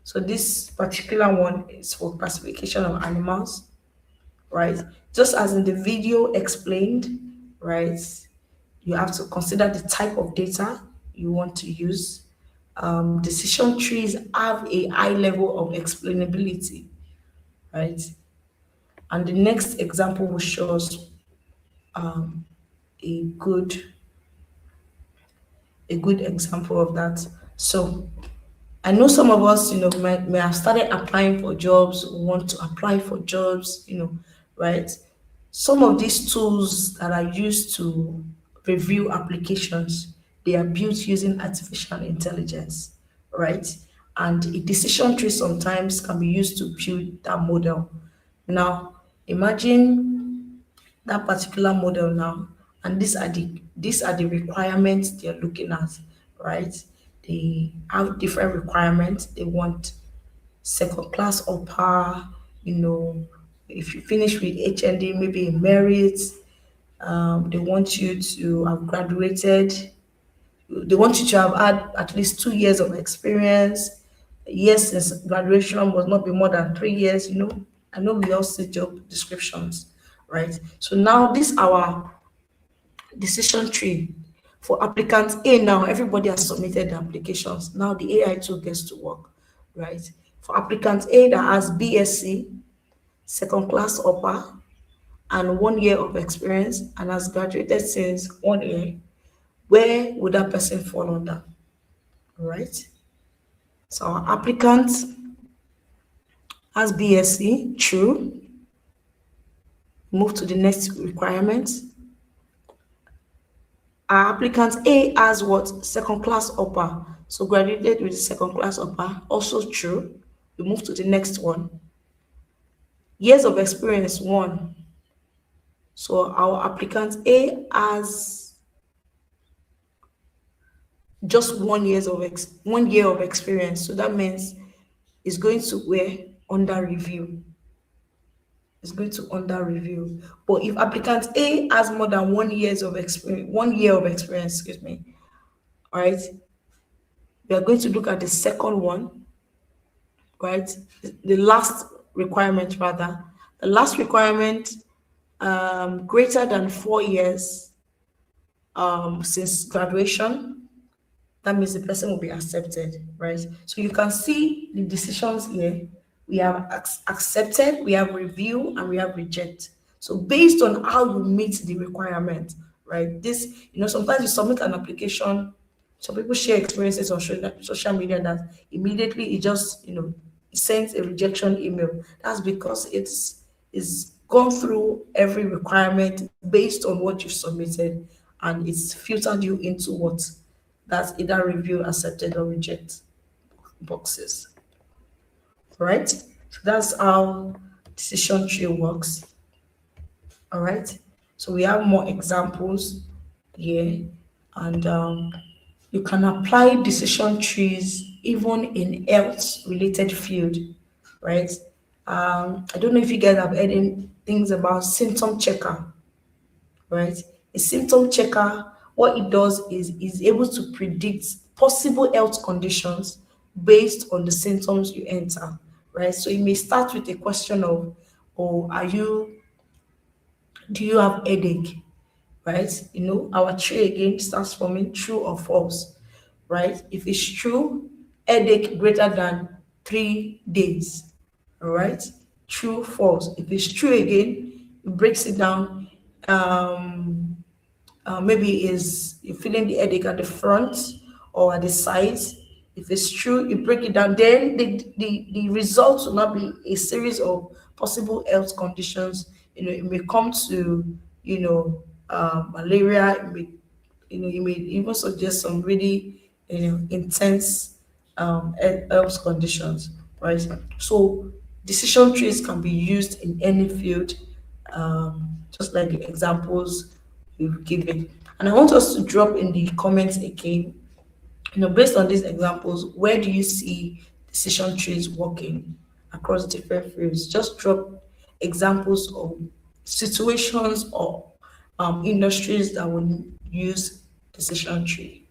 So this particular one is for classification of animals, right? Just as in the video explained, right? You have to consider the type of data you want to use. Decision trees have a high level of explainability, right? And the next example will show us a good example of that. So I know some of us, may have started applying for jobs, want to apply for jobs, right? Some of these tools that are used to review applications, they are built using artificial intelligence, right? And a decision tree sometimes can be used to build that model. Now, imagine that particular model now, and these are the requirements they're looking at, right? They have different requirements. They want second class upper, if you finish with HND, maybe in merit. They want you to have graduated. They want you to have had at least 2 years of experience. Yes, since graduation must not be more than 3 years. I know we all see job descriptions, right? So now this our decision tree for applicant A. Now everybody has submitted the applications. Now the AI tool gets to work, right? For applicant A that has BSc, second class upper, and 1 year of experience and has graduated since 1 year, where would that person fall under? All right. So our applicant has BSc, true. Move to the next requirement. Our applicant A has what? Second class upper. So graduated with the second class upper, also true. We move to the next one. Years of experience, 1. So our applicant A has just 1 year of experience. So that means it's going to where under review. It's going to under review. But if applicant A has more than 1 year of experience, 1 year of experience, excuse me, all right, we are going to look at the second one, right? The last requirement rather. The last requirement, greater than 4 years since graduation. that means the person will be accepted, right? So you can see the decisions here. We have accepted, we have review, and we have reject. So based on how you meet the requirement, right? This, sometimes you submit an application, some people share experiences on social media that immediately it just, it sends a rejection email. That's because it's gone through every requirement based on what you submitted, and it's filtered you into what that's either review, accepted, or reject boxes. Right? So that's how decision tree works. All right. So we have more examples here, and you can apply decision trees even in health related field, right? I don't know if you guys have heard any things about symptom checker, right? A symptom checker, what it does is able to predict possible health conditions based on the symptoms you enter, right? So it may start with a question of, oh, do you have headache, right? Our tree again starts forming true or false, right? If it's true, headache greater than 3 days, all right? True, false. If it's true again, it breaks it down. Maybe is you feeling the headache at the front or at the sides. If it's true, you break it down. Then the results will not be a series of possible health conditions. It may come to malaria. It may even suggest some really intense health conditions, right? So decision trees can be used in any field, just like the examples we've given. And I want us to drop in the comments again, based on these examples, where do you see decision trees working across different fields? Just drop examples of situations or industries that would use decision tree.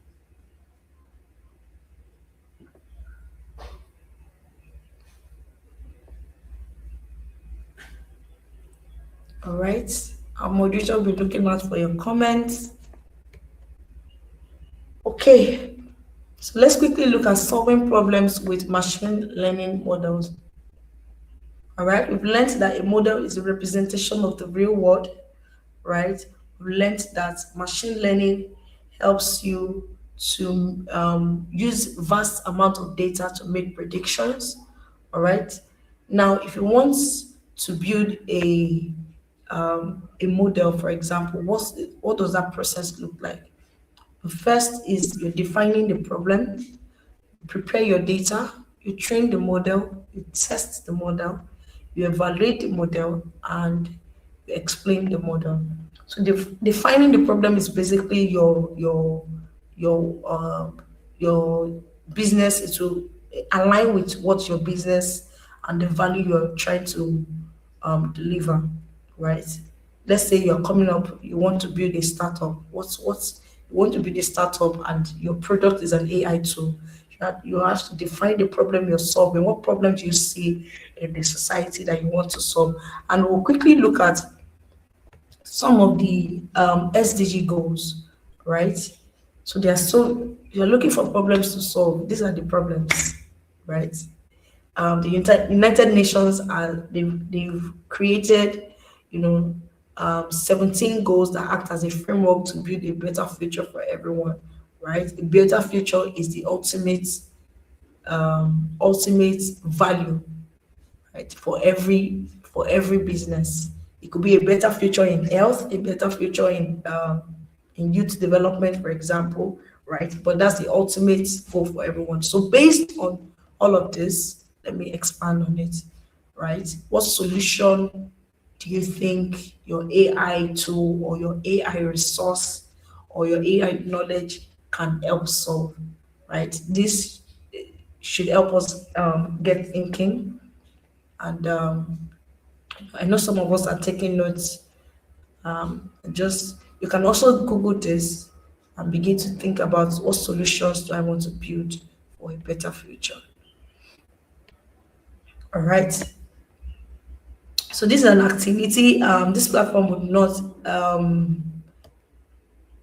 All right. Our moderator will be looking out for your comments. Okay. So let's quickly look at solving problems with machine learning models. All right. We've learned that a model is a representation of the real world, right? We've learned that machine learning helps you to use vast amount of data to make predictions. All right. Now, if you want to build a model, for example, what does that process look like? The first is you're defining the problem, you prepare your data, you train the model, you test the model, you evaluate the model, and you explain the model. So defining the problem is basically your business is to align with what your business and the value you're trying to deliver, right? Let's say you're coming up, you want to build a startup. What's you want to build a startup and your product is an AI tool. You have to define the problem you're solving. What problem do you see in the society that you want to solve? And we'll quickly look at some of the SDG goals, right? So you're looking for problems to solve. These are the problems, right? The United Nations they've created, 17 goals that act as a framework to build a better future for everyone, right? A better future is the ultimate value, right? For every business. It could be a better future in health, a better future in youth development, for example, right? But that's the ultimate goal for everyone. So based on all of this, let me expand on it, right? What solution do you think your AI tool or your AI resource or your AI knowledge can help solve, right? This should help us get thinking. And I know some of us are taking notes. Just you can also Google this and begin to think about what solutions do I want to build for a better future. All right. So this is an activity. This platform would not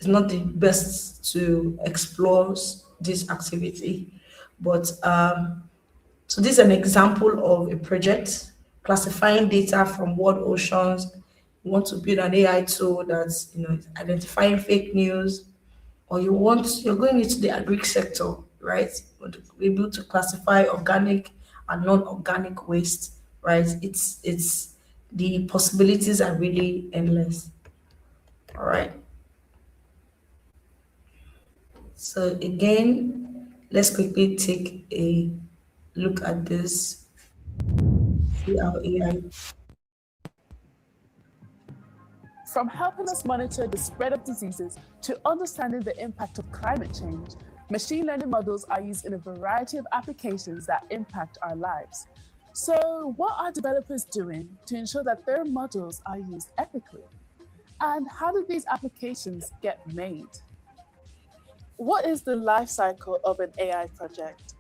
is not the best to explore this activity. But so this is an example of a project classifying data from world oceans. You want to build an AI tool that's identifying fake news, or you're going into the agri sector, right? You want to be able to classify organic and non-organic waste, right? It's the possibilities are really endless. All right. So again, let's quickly take a look at this. See how AI. From helping us monitor the spread of diseases to understanding the impact of climate change, machine learning models are used in a variety of applications that impact our lives. So, what are developers doing to ensure that their models are used ethically? And how do these applications get made? What is the life cycle of an AI project?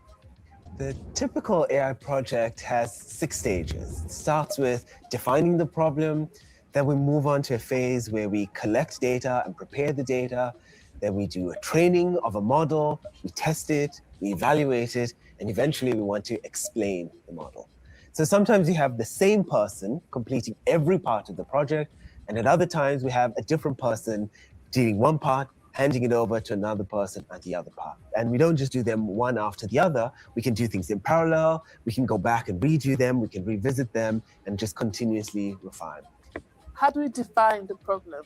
The typical AI project has 6 stages. It starts with defining the problem, then we move on to a phase where we collect data and prepare the data, then we do a training of a model, we test it, we evaluate it, and eventually we want to explain the model. So sometimes you have the same person completing every part of the project, and at other times we have a different person doing one part, handing it over to another person at the other part. And we don't just do them one after the other. We can do things in parallel. We can go back and redo them. We can revisit them and just continuously refine. How do we define the problem?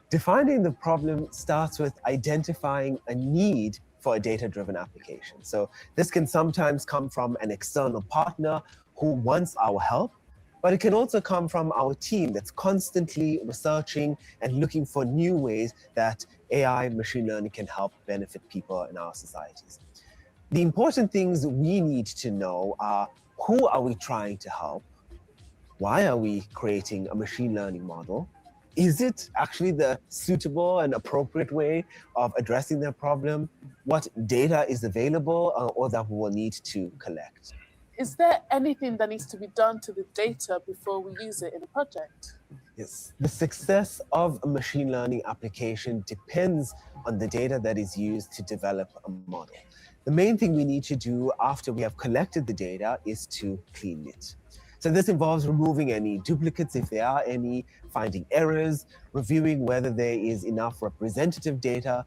Defining the problem starts with identifying a need for a data-driven application. So this can sometimes come from an external partner who wants our help, but it can also come from our team that's constantly researching and looking for new ways that AI machine learning can help benefit people in our societies. The important things we need to know are: who are we trying to help? Why are we creating a machine learning model? Is it actually the suitable and appropriate way of addressing their problem? What data is available or that we will need to collect? Is there anything that needs to be done to the data before we use it in a project? Yes. The success of a machine learning application depends on the data that is used to develop a model. The main thing we need to do after we have collected the data is to clean it. So this involves removing any duplicates if there are any, finding errors, reviewing whether there is enough representative data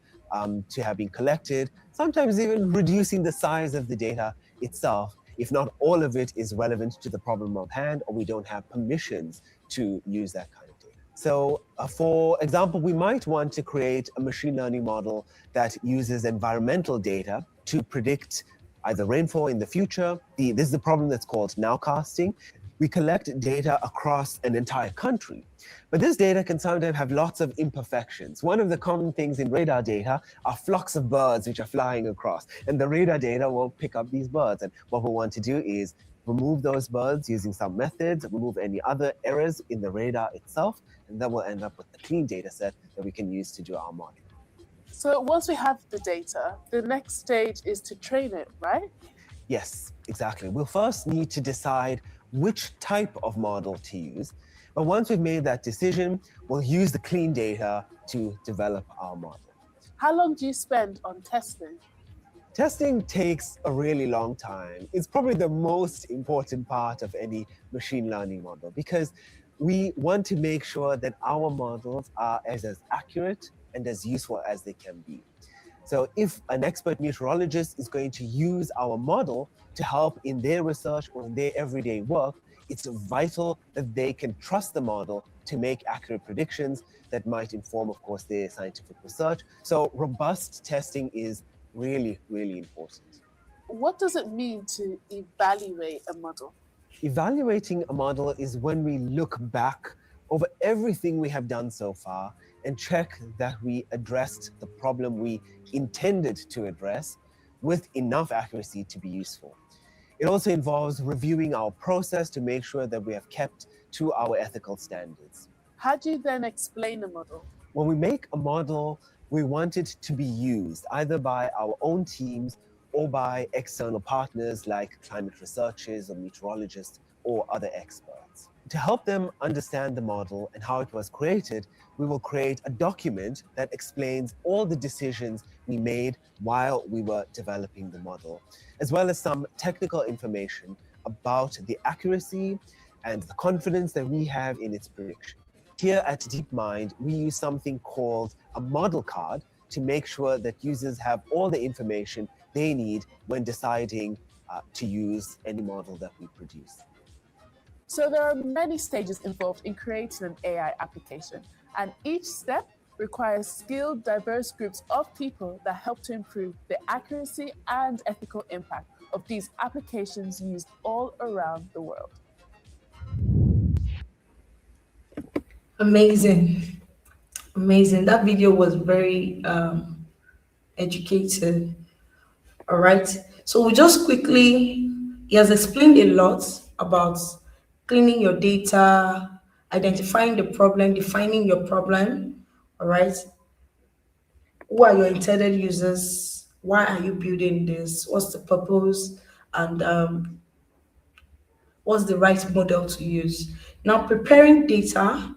to have been collected, sometimes even reducing the size of the data itself if not all of it is relevant to the problem of hand or we don't have permissions to use that kind of data. So for example, we might want to create a machine learning model that uses environmental data to predict either rainfall in the future. This is the problem that's called nowcasting. We collect data across an entire country, but this data can sometimes have lots of imperfections. One of the common things in radar data are flocks of birds which are flying across, and the radar data will pick up these birds. And what we want to do is remove those birds using some methods, remove any other errors in the radar itself, and then we'll end up with a clean data set that we can use to do our modeling. So once we have the data, the next stage is to train it, right? Yes, exactly. We'll first need to decide which type of model to use. But once we've made that decision, we'll use the clean data to develop our model. How long do you spend on testing? Testing takes a really long time. It's probably the most important part of any machine learning model because we want to make sure that our models are as accurate and as useful as they can be. So if an expert meteorologist is going to use our model to help in their research or in their everyday work, it's vital that they can trust the model to make accurate predictions that might inform, of course, their scientific research. So robust testing is really, really important. What does it mean to evaluate a model? Evaluating a model is when we look back over everything we have done so far and check that we addressed the problem we intended to address with enough accuracy to be useful. It also involves reviewing our process to make sure that we have kept to our ethical standards. How do you then explain a model? When we make a model, we want it to be used either by our own teams or by external partners like climate researchers or meteorologists or other experts. To help them understand the model and how it was created, we will create a document that explains all the decisions we made while we were developing the model, as well as some technical information about the accuracy and the confidence that we have in its prediction. Here at DeepMind, we use something called a model card to make sure that users have all the information they need when deciding to use any model that we produce. So there are many stages involved in creating an AI application, and each step requires skilled, diverse groups of people that help to improve the accuracy and ethical impact of these applications used all around the world. Amazing. Amazing. That video was very educated. All right. So we just quickly, he has explained a lot about cleaning your data, identifying the problem, defining your problem. All right. Who are your intended users? Why are you building this? What's the purpose? And what's the right model to use? Now, preparing data,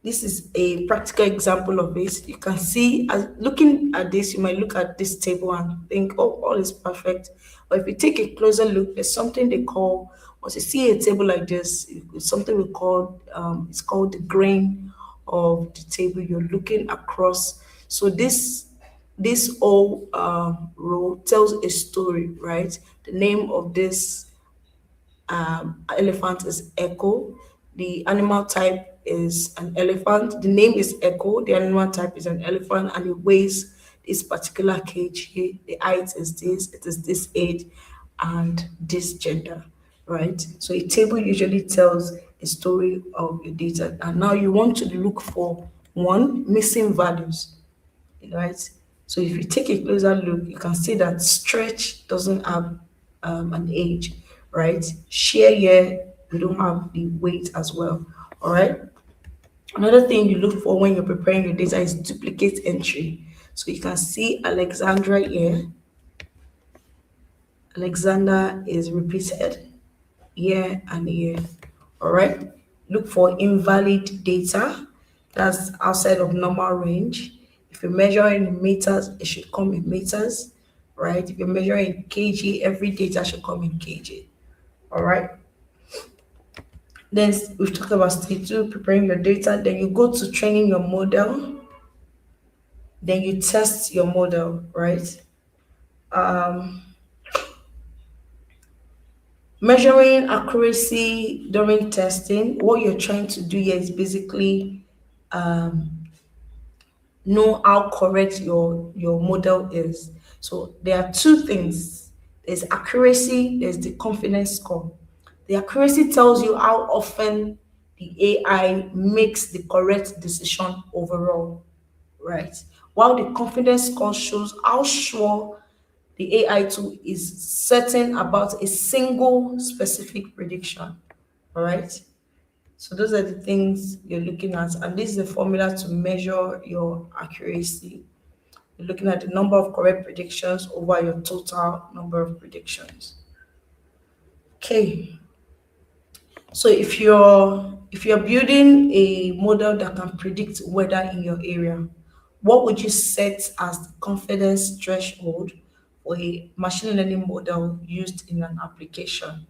this is a practical example of this. You can see, as looking at this, you might look at this table and think, oh, all is perfect. But if you take a closer look, there's something they call, once you see a table like this, it's something we call, it's called the grain of the table. You're looking across. So this whole row tells a story, right? The name of this elephant is Echo. The animal type is an elephant. The name is Echo. The animal type is an elephant, and it weighs this particular kg. The height is this. It is this age, and this gender. Right. So a table usually tells a story of your data, and now you want to look for one missing values, right? So if you take a closer look, you can see that stretch doesn't have an age, right? Share here, we don't have the weight as well, all right? Another thing you look for when you're preparing your data is duplicate entry. So you can see Alexandra here. Alexander is repeated year and year. All right. Look for invalid data. That's outside of normal range. If you're measuring in meters, it should come in meters, right? If you're measuring in kg, every data should come in kg. All right. Then we've talked about stage two, preparing your data. Then you go to training your model. Then you test your model, right? Measuring accuracy during testing, what you're trying to do here is basically know how correct your model is. So there are two things. There's accuracy, there's the confidence score. The accuracy tells you how often the AI makes the correct decision overall, right? While the confidence score shows how sure the AI tool is certain about a single specific prediction. All right. So those are the things you're looking at, and this is the formula to measure your accuracy. You're looking at the number of correct predictions over your total number of predictions. Okay. So if you're building a model that can predict weather in your area, what would you set as the confidence threshold for a machine learning model used in an application?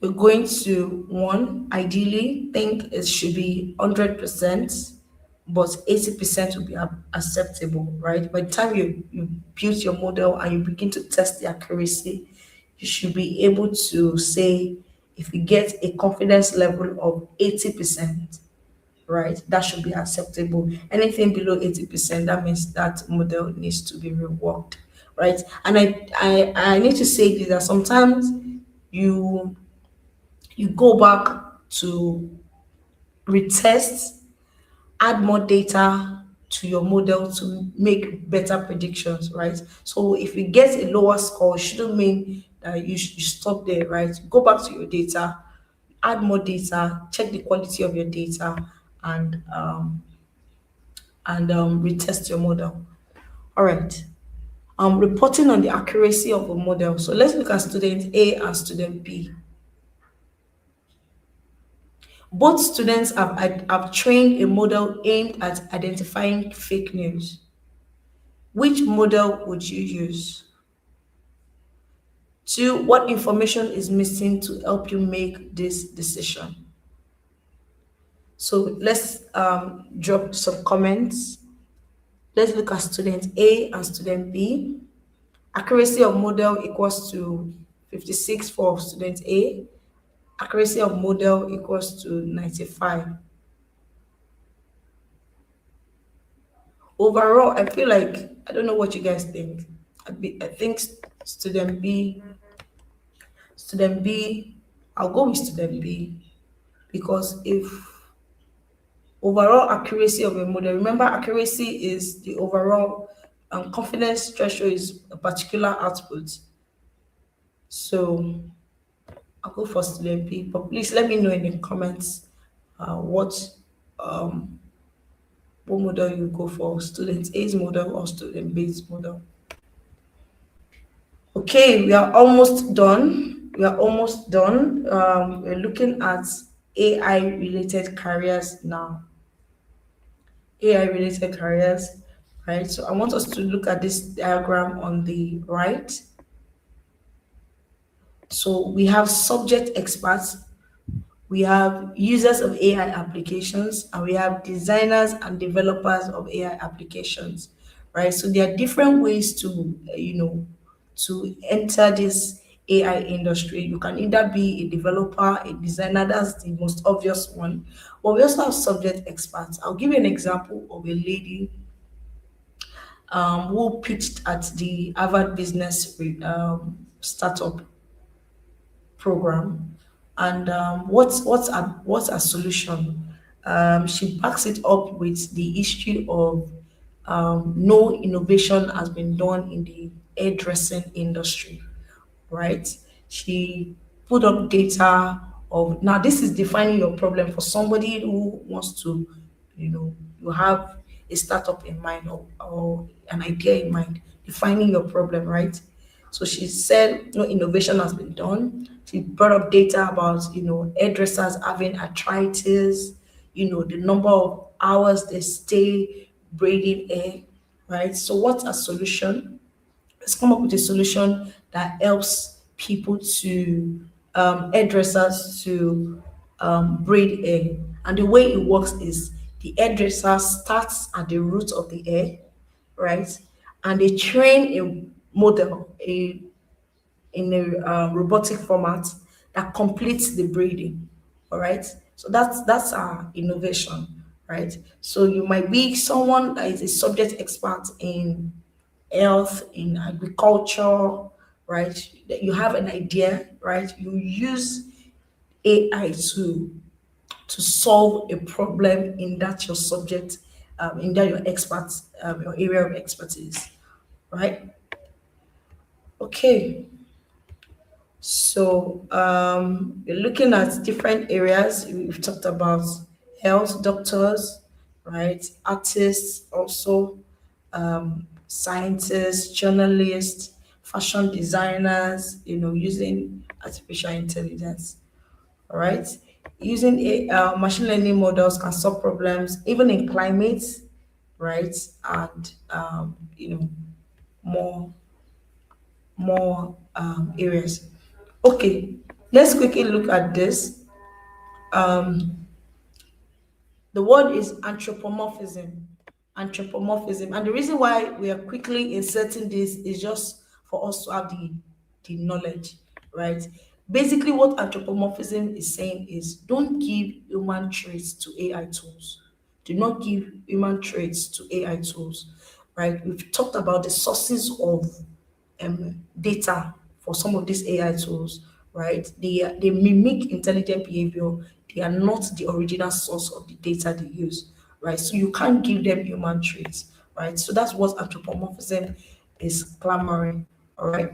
You're going to one, ideally think it should be 100%, but 80% will be acceptable, right? By the time you build your model and you begin to test the accuracy, you should be able to say if you get a confidence level of 80%, right? That should be acceptable. Anything below 80%, that means that model needs to be reworked, right? And I need to say this, that sometimes you you go back to retest, add more data to your model to make better predictions, right? So if you get a lower score, it shouldn't mean that you stop there, right? Go back to your data, add more data, check the quality of your data, and retest your model. All right. Reporting on the accuracy of a model. So let's look at student A and student B. Both students have trained a model aimed at identifying fake news. Which model would you use? 2, what information is missing to help you make this decision? So let's drop some comments. Let's look at student A and student B. Accuracy of model equals to 56 for student A. Accuracy of model equals to 95. Overall, I feel like, I don't know what you guys think. I think student B, I'll go with student B, because if overall accuracy of a model, remember accuracy is the overall confidence threshold is a particular output. So I'll go for student B, but please let me know in the comments what model you go for, student A's model or student B's model. Okay, we are almost done. We're looking at AI related careers now. AI related careers, right? So I want us to look at this diagram on the right. So we have subject experts, we have users of AI applications, and we have designers and developers of AI applications, right? So there are different ways to, to enter this AI industry. You can either be a developer, a designer, that's the most obvious one. But we also have subject experts. I'll give you an example of a lady who pitched at the Harvard Business Startup program. And what's a solution? She backs it up with the history of no innovation has been done in the hairdressing industry, right? She put up data of, now this is defining your problem for somebody who wants to, you have a startup in mind, or an idea in mind, defining your problem, right? So she said no innovation has been done. She brought up data about, hairdressers having arthritis, the number of hours they stay braiding hair, right? So what's a solution? Let's come up with a solution that helps people to hairdressers to braid hair. And the way it works is the hairdresser starts at the root of the hair, right? And they train a model, in a robotic format that completes the braiding. All right. So that's our innovation, right? So you might be someone that is a subject expert in health, in agriculture, right? That you have an idea, right? You use AI to solve a problem in that your subject, in that your expert, your area of expertise, right? Okay. So we're looking at different areas. We've talked about health, doctors, right? Artists, also scientists, journalists, fashion designers, using artificial intelligence. All right. Using machine learning models can solve problems even in climate, right? And more areas. Okay, let's quickly look at this. The word is anthropomorphism. Anthropomorphism. And the reason why we are quickly inserting this is just for us to have the knowledge, right? Basically, what anthropomorphism is saying is don't give human traits to AI tools. Do not give human traits to AI tools, right? We've talked about the sources of data for some of these AI tools, right? They mimic intelligent behavior. They are not the original source of the data they use, right? So you can't give them human traits, right? So that's what anthropomorphism is clamoring, all right?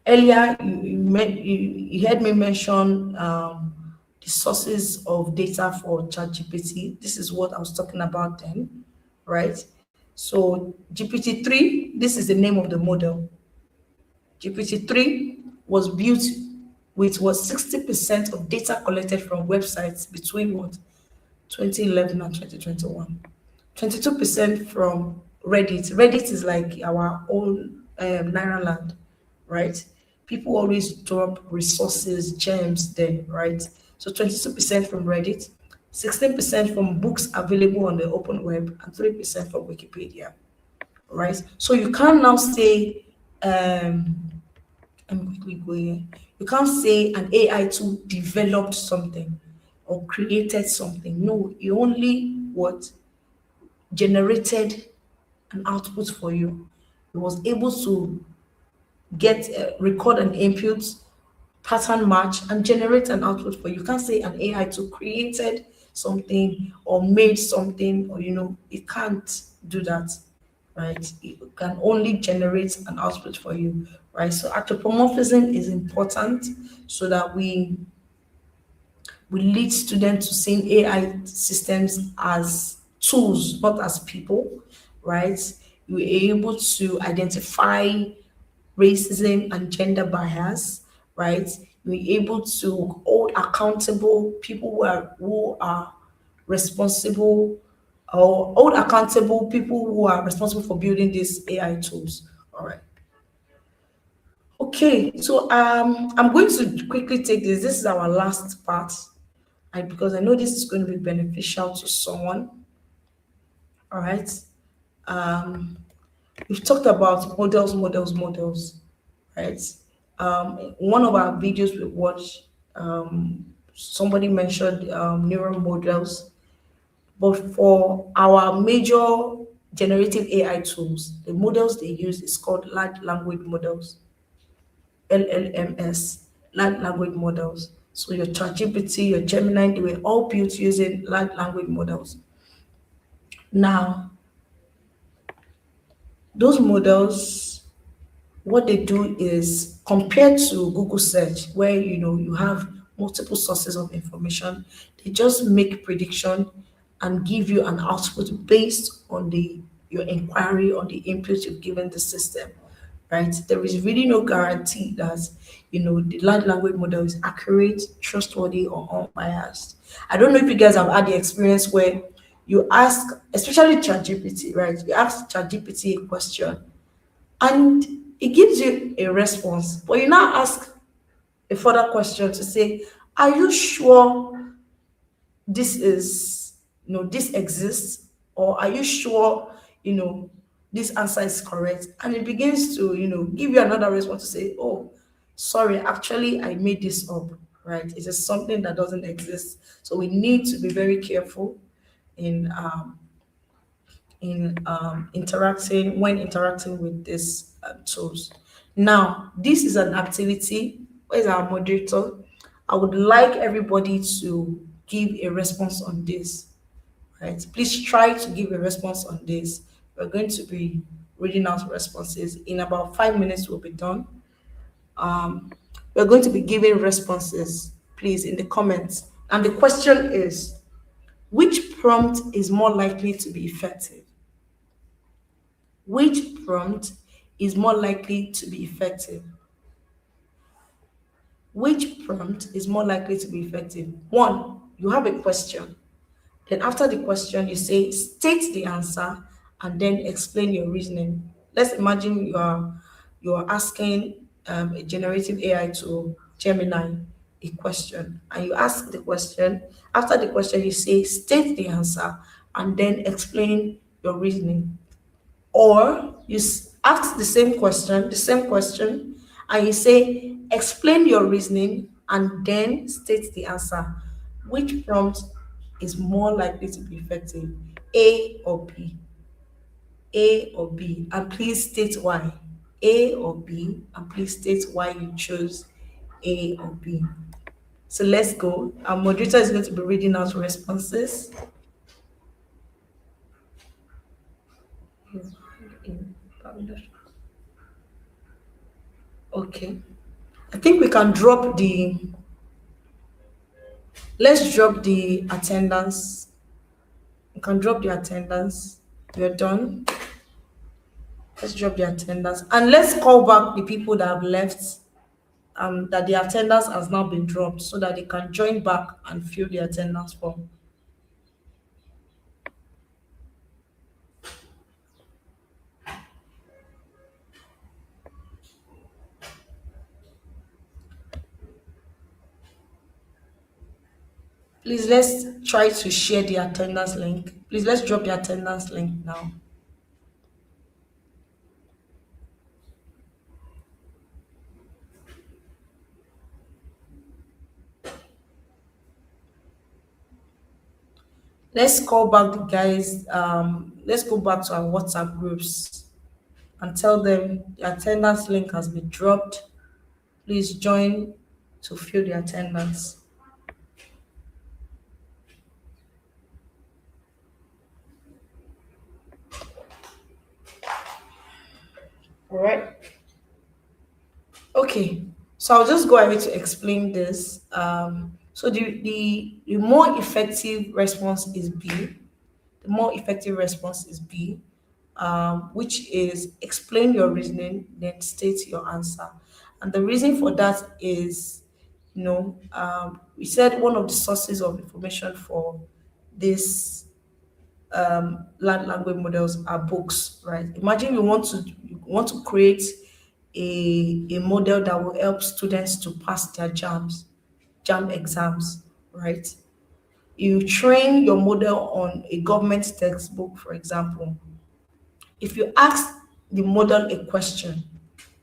Earlier, you heard me mention the sources of data for ChatGPT. This is what I was talking about then, right? So GPT-3, this is the name of the model. GPT-3 was built with 60% of data collected from websites between 2011 and 2021. 22% from Reddit. Reddit is like our own Naira land, right? People always drop resources, gems there, right? So 22% from Reddit, 16% from books available on the open web, and 3% from Wikipedia, right? So you can now say, I'm quickly going. You can't say an AI tool developed something or created something. No, it only generated an output for you. It was able to get record an input, pattern match, and generate an output for you. You can't say an AI tool created something or made something, or it can't do that, right? It can only generate an output for you, right? So anthropomorphism is important so that we lead students to seeing AI systems as tools, not as people, right? You're able to identify racism and gender bias, right? You're able to hold accountable people who are responsible, or hold accountable people who are responsible for building these AI tools. All right. Okay, so I'm going to quickly take this. This is our last part, because I know this is going to be beneficial to someone. All right. Um, we've talked about models, right? One of our videos we watched, somebody mentioned neural models, but for our major generative AI tools, the models they use is called large language models, LLMS, large language models. So your ChatGPT, your Gemini, they were all built using large language models. Now, those models, what they do is, compared to Google search, where you have multiple sources of information, they just make prediction and give you an output based on your inquiry, on the input you've given the system, right? There is really no guarantee that the large language model is accurate, trustworthy, or unbiased. I don't know if you guys have had the experience where you ask, especially ChatGPT, right? You ask ChatGPT a question and it gives you a response, but you now ask a further question to say, are you sure this is this exists, or are you sure this answer is correct? And it begins to give you another response to say, oh, sorry, actually I made this up, right? It is something that doesn't exist. So we need to be very careful in interacting with these tools. Now, this is an activity. Where's our moderator? I would like everybody to give a response on this. Right? Please try to give a response on this. We're going to be reading out responses. In about 5 minutes, we'll be done. We're going to be giving responses, please, in the comments. And the question is, which prompt is more likely to be effective? Which prompt is more likely to be effective? Which prompt is more likely to be effective? One, you have a question. Then after the question, you say, state the answer and then explain your reasoning. Let's imagine you're asking a generative AI to Gemini a question, and you ask the question. After the question, you say, state the answer and then explain your reasoning. Or you ask the same question, and you say, explain your reasoning and then state the answer. Which prompt is more likely to be effective? A or B? A or B? And please state why. A or B? And please state why you chose A or B. So let's go. Our moderator is going to be reading out responses. Okay. I think we can drop let's drop the attendance. We can drop the attendance. We're done. Let's drop the attendance and let's call back the people that have left. That the attendance has now been dropped so that they can join back and fill the attendance form. Please let's try to share the attendance link. Please let's drop the attendance link now. Let's call back the guys. Let's go back to our WhatsApp groups and tell them the attendance link has been dropped. Please join to fill the attendance. All right. Okay. So I'll just go ahead to explain this. So the more effective response is B. The more effective response is B, which is explain your reasoning, then state your answer. And the reason for that is, we said one of the sources of information for this large language models are books, right? Imagine you want to create a model that will help students to pass their jam exams, right? You train your model on a government textbook, for example. If you ask the model a question,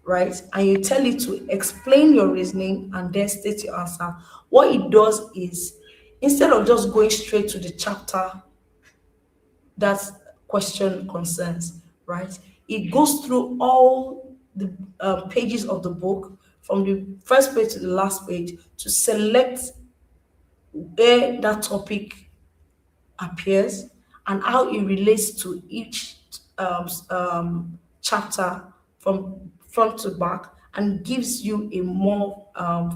right, and you tell it to explain your reasoning and then state your answer, what it does is instead of just going straight to the chapter that question concerns, right, it goes through all the pages of the book from the first page to the last page to select where that topic appears and how it relates to each chapter from front to back and gives you a more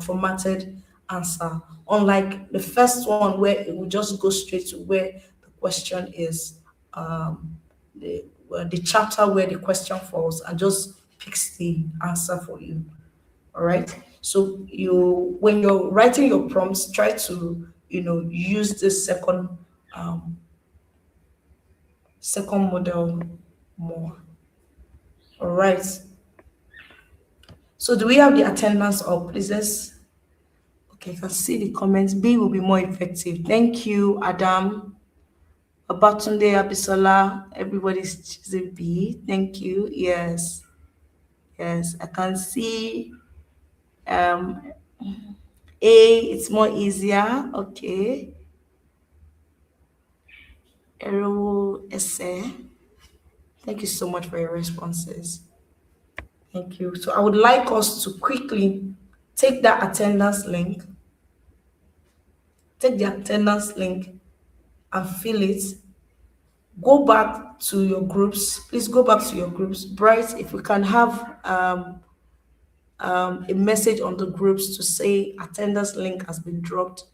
formatted answer, unlike the first one where it will just go straight to where the question is, the chapter where the question falls and just picks the answer for you. All right. So when you're writing your prompts, try to use this second model more. All right. So do we have the attendance up? Please okay, I can see the comments. B will be more effective. Thank you, Adam. Abatunde, Abisola, everybody's choosing B. Thank you. Yes. Yes, I can see A, it's more easier. Okay. Errol Essay. Thank you so much for your responses. Thank you. So I would like us to quickly take that attendance link, take the attendance link and fill it. Go back to your groups. Please go back to your groups. Bright, if we can have a message on the groups to say attendance link has been dropped.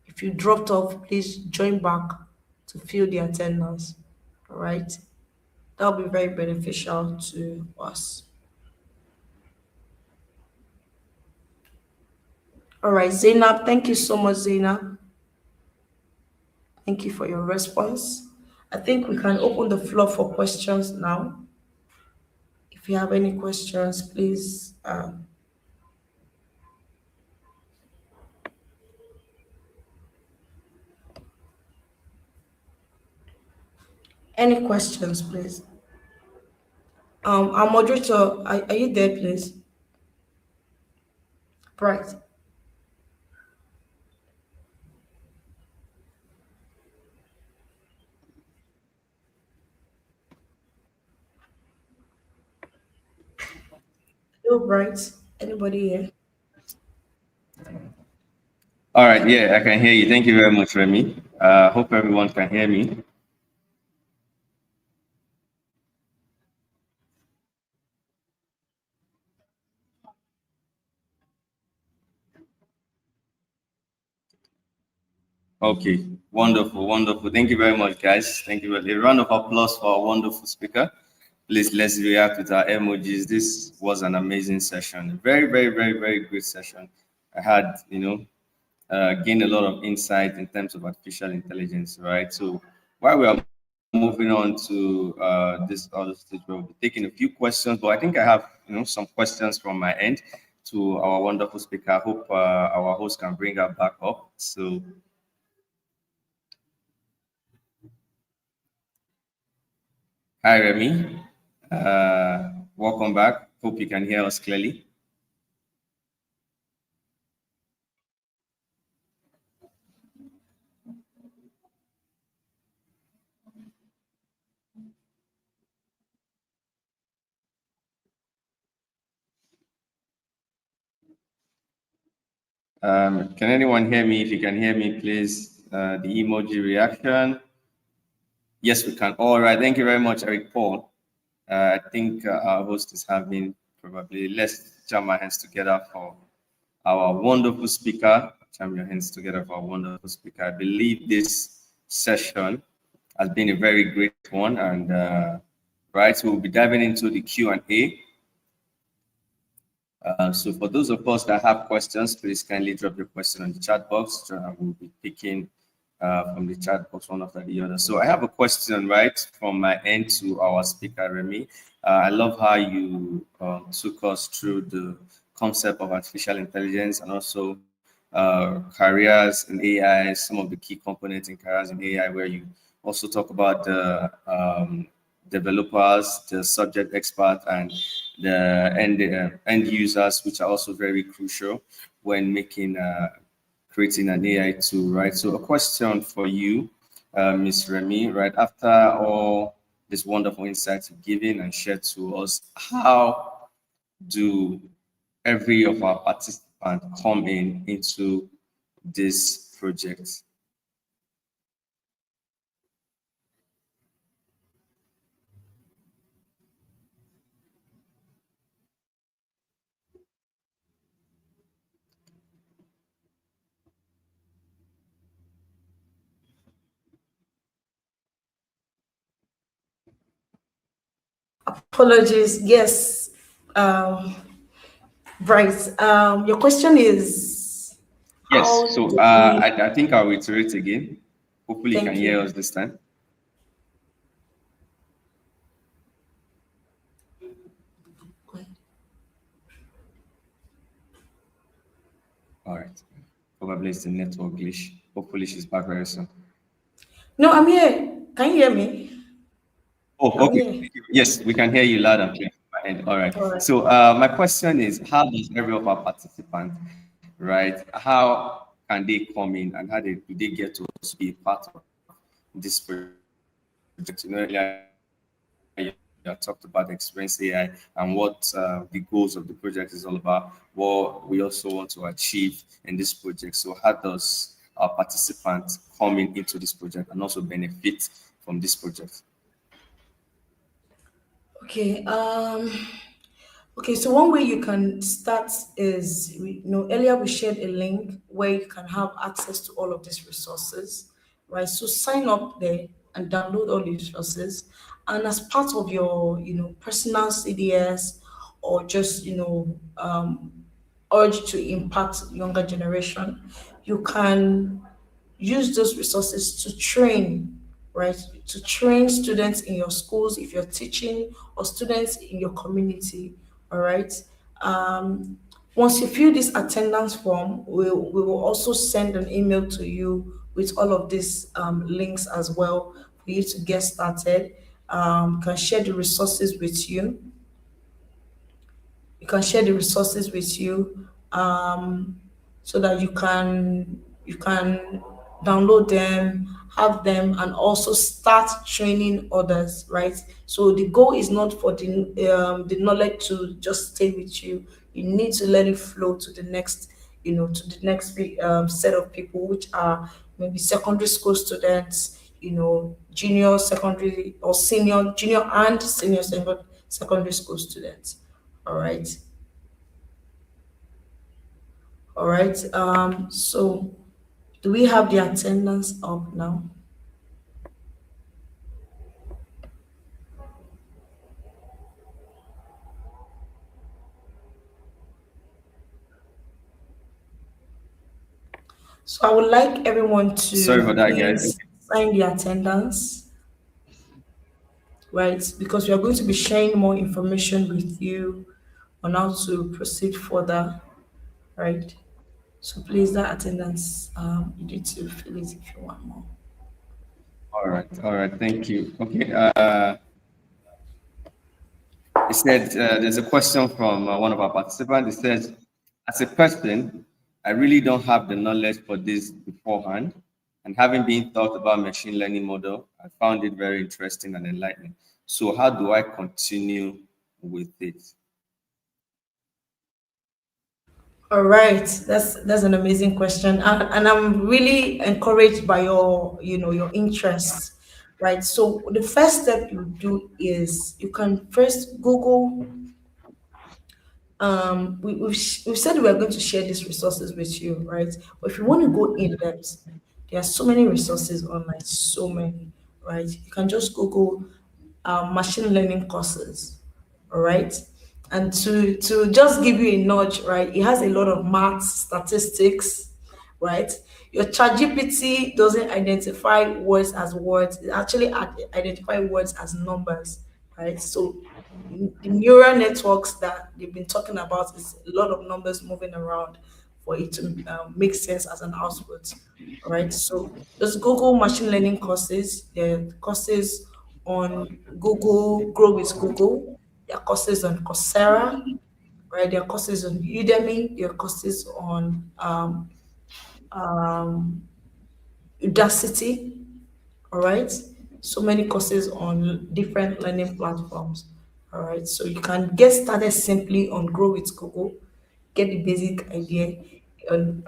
If you dropped off, please join back to fill the attendance. All right. That'll be very beneficial to us. All right, Zainab, thank you so much, Zainab. Thank you for your response. I think we can open the floor for questions now. If you have any questions, please. Any questions, please? Our moderator, are you there, please? Bright. Hello, Bright. Anybody here? All right, yeah, I can hear you. Thank you very much, Remy. Hope everyone can hear me. Okay, wonderful, wonderful. Thank you very much, guys. Thank you. A round of applause for our wonderful speaker. Please let's react with our emojis. This was an amazing session. Very, very, very, very great session. I had, gained a lot of insight in terms of artificial intelligence, right? So while we are moving on to this other stage, we'll be taking a few questions, but I think I have, some questions from my end to our wonderful speaker. I hope our host can bring her back up. So, hi, Remy. Welcome back. Hope you can hear us clearly. Can anyone hear me? If you can hear me, please, the emoji reaction. Yes, we can. All right. Thank you very much, Eric Paul. I think our host is having probably, let's jam our hands together for our wonderful speaker. Jam your hands together for our wonderful speaker. I believe this session has been a very great one. And right, so we'll be diving into the Q&A. So for those of us that have questions, please kindly drop your question on the chat box. We'll be picking from the chat box one after the other. So I have a question, right, from my end to our speaker, Remy. I love how you took us through the concept of artificial intelligence and also careers in AI, some of the key components in careers in AI, where you also talk about the developers, the subject expert, and the end users, which are also very crucial when making creating an AI tool, right? So a question for you, Ms. Remy, right after all this wonderful insights you've given and shared to us, how do every of our participants come into this project? Apologies. Yes. Um, right. Your question is Yes, how so do we? I think I'll reiterate again. Hopefully you can Thank hear you. us this time. All right. Probably it's the network glitch. Hopefully she's back very soon. No, I'm here. Can you hear me? Oh, I'm okay. here. Yes, we can hear you loud and clear from my end. All right. All right. So my question is, how does every of our participants, right, how can they come in and how do they get to also be part of this project? Earlier you have talked about Experience AI and what the goals of the project is all about, what we also want to achieve in this project. So how does our participants come into this project and also benefit from this project? Okay. Okay, so one way you can start is, earlier we shared a link where you can have access to all of these resources, right? So sign up there and download all these resources. And as part of your, personal CDS or just, urge to impact younger generation, you can use those resources to train, right? To train students in your schools if you're teaching or students in your community, all right? Um, Once you fill this attendance form, we will also send an email to you with all of these links as well for you to get started. Can share the resources with you. You can share the resources with you, so that you can download them, have them, and also start training others, right? So the goal is not for the knowledge to just stay with you. You need to let it flow to the next, to the next set of people, which are maybe secondary school students, junior secondary or senior junior and senior secondary school students. All right. All right. So do we have the attendance up now? So I would like everyone Sorry for to that, guys. please sign the attendance, right? Because we are going to be sharing more information with you on how to proceed further, right? So please, that attendance, you need to fill it if you want more. All right, thank you. Okay, it said there's a question from one of our participants. It says, as a person, I really don't have the knowledge for this beforehand. And having been taught about machine learning model, I found it very interesting and enlightening. So how do I continue with it? All right, that's an amazing question, and I'm really encouraged by your your interest, right? So the first step you do is you can first Google. We've said we are going to share these resources with you, right? But if you want to go in depth, there are so many resources online, so many, right? You can just Google machine learning courses, all right? And to just give you a nudge, right? It has a lot of maths, statistics, right? Your ChatGPT doesn't identify words as words; it actually identify words as numbers, right? So the neural networks that they've been talking about is a lot of numbers moving around for it to make sense as an output. All right, so just Google machine learning courses. There are courses on Google, Grow with Google. There are courses on Coursera, right? There are courses on Udemy. There are courses on Udacity. All right, so many courses on different learning platforms. All right, so you can get started simply on Grow with Google, get the basic idea, and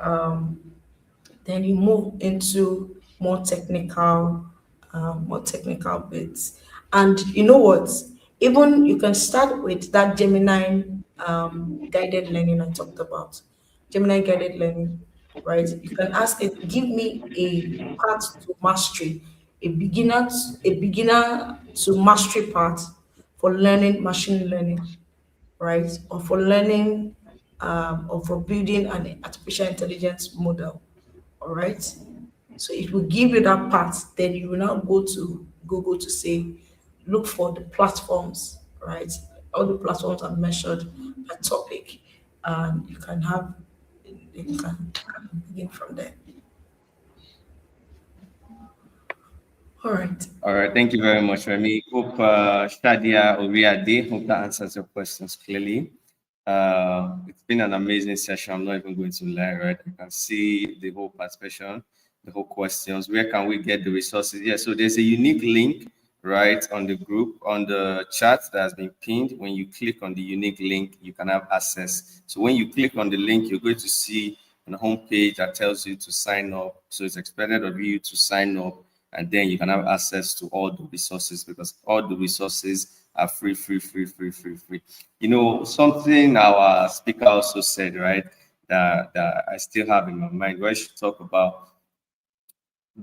then you move into more technical bits. And you know what, even you can start with that Gemini guided learning I talked about. Gemini guided learning, right? You can ask it, give me a path to mastery, a beginner to mastery path for learning machine learning, right? Or for learning or for building an artificial intelligence model, all right? So it will give you that part. Then you will now go to Google to say, look for the platforms, right? All the platforms are measured by topic, and you can begin from there. All right. All right, thank you very much, Remy. Hope Shadia Oriade, hope that answers your questions clearly. It's been an amazing session. I'm not even going to lie, right? You can see the whole participation, the whole questions. Where can we get the resources? Yeah, so there's a unique link, right, on the group, on the chat that has been pinned. When you click on the unique link, you can have access. So when you click on the link, you're going to see on the homepage that tells you to sign up. So it's expected of you to sign up, and then you can have access to all the resources because all the resources are free, free, free, free, free, free. You know, something our speaker also said, right, that I still have in my mind, where she talked about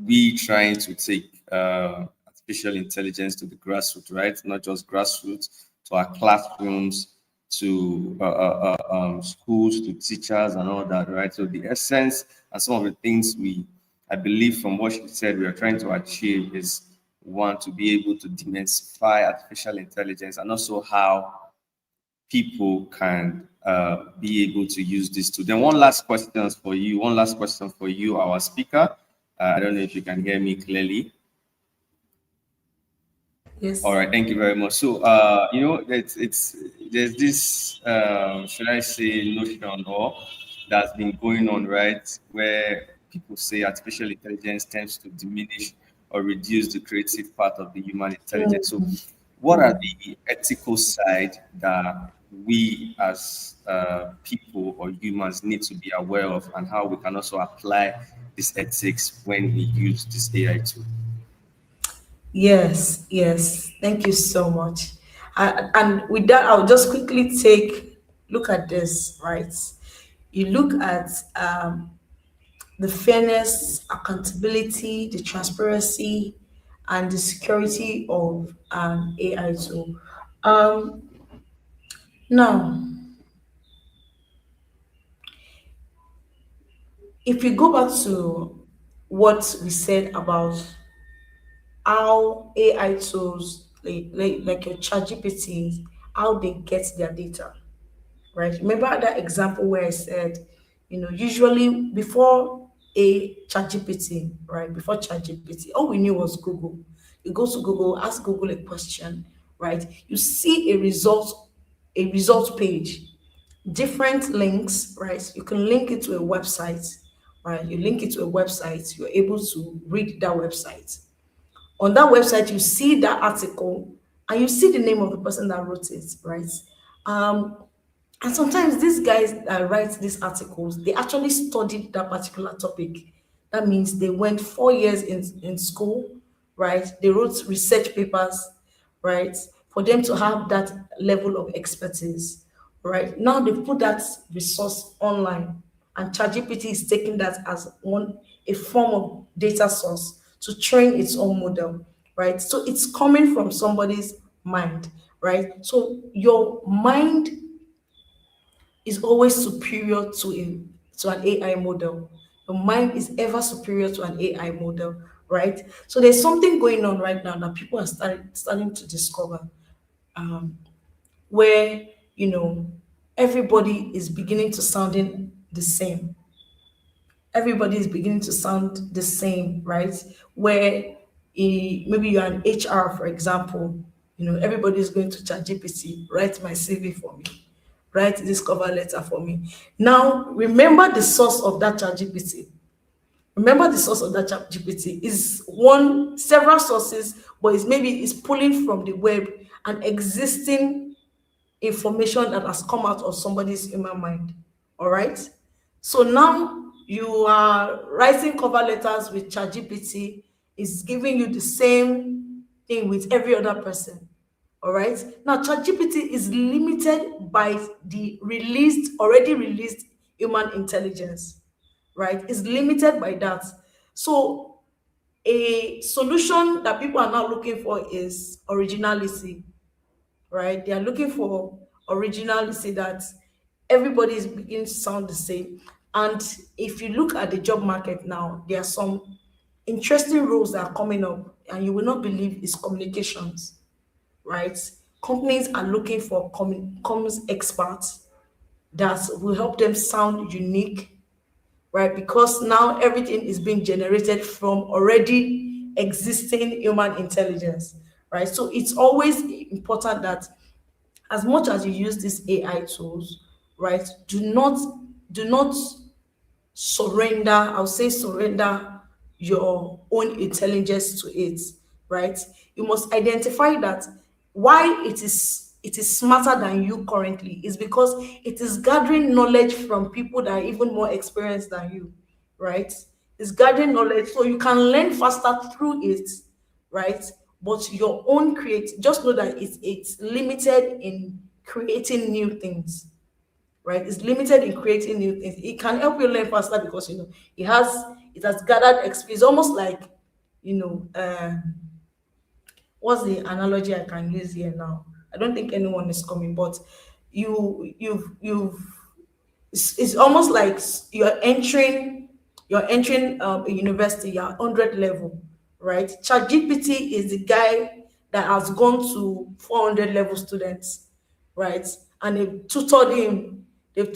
we trying to take artificial intelligence to the grassroots, right? Not just grassroots, to our classrooms, to schools, to teachers, and all that, right? So the essence and some of the things I believe from what she said, we are trying to achieve is one, to be able to demystify artificial intelligence and also how people can be able to use this tool. Then one last question for you. One last question for you, our speaker. I don't know if you can hear me clearly. All Yes. right, thank you very much. So, it's there's this should I say notion or that's been going on, right, where people say artificial intelligence tends to diminish or reduce the creative part of the human intelligence. So, what are the ethical side that we as people or humans need to be aware of, and how we can also apply this ethics when we use this AI tool? Yes, yes. Thank you so much. And with that, I'll just quickly look at this, right? You look at the fairness, accountability, the transparency, and the security of an AI tool. Um, Now, if we go back to what we said about how AI tools like your ChatGPT, how they get their data, right? Remember that example where I said, usually before a ChatGPT, right? Before ChatGPT, all we knew was Google. You go to Google, ask Google a question, right? You see a result page, different links, right? You can link it to a website, right? You link it to a website, you're able to read that website. On that website, you see that article and you see the name of the person that wrote it, right? Um, and sometimes these guys that write these articles, they actually studied that particular topic. That means they went 4 years in school, right? They wrote research papers, right? For them to have that level of expertise, right? Now they put that resource online, and ChatGPT is taking that as a form of data source to train its own model, right? So it's coming from somebody's mind, right? So your mind is always superior to an AI model. Your mind is ever superior to an AI model, right? So there's something going on right now that people are starting to discover, where everybody is beginning to sounding the same. Everybody is beginning to sound the same, right? Where maybe you're an HR, for example, everybody is going to ChatGPT, write my CV for me, write this cover letter for me. Now, remember the source of that ChatGPT. Remember the source of that ChatGPT is several sources, but it's pulling from the web and existing information that has come out of somebody's human mind. All right. So now you are writing cover letters with ChatGPT, is giving you the same thing with every other person. All right. Now, ChatGPT is limited by the already released human intelligence, right? It's limited by that. So, a solution that people are now looking for is originality, right? They are looking for originality, that everybody is beginning to sound the same. And if you look at the job market now, there are some interesting roles that are coming up, and you will not believe it's communications, right? Companies are looking for comms experts that will help them sound unique, right? Because now everything is being generated from already existing human intelligence, right? So it's always important that as much as you use these AI tools, right, do not surrender, I'll say surrender your own intelligence to it, right? You must identify that why it is smarter than you currently is because it is gathering knowledge from people that are even more experienced than you, right? It's gathering knowledge so you can learn faster through it, right? But your own just know that it's limited in creating new things, right? It's limited in creating new things. It can help you learn faster because it has gathered experience. Almost like, you know, uh, what's the analogy I can use here now? I don't think anyone is coming, but you've it's almost like you're entering a university, you're 100 level, right? ChatGPT is the guy that has gone to 400 level students, right? And they've tutored him, they've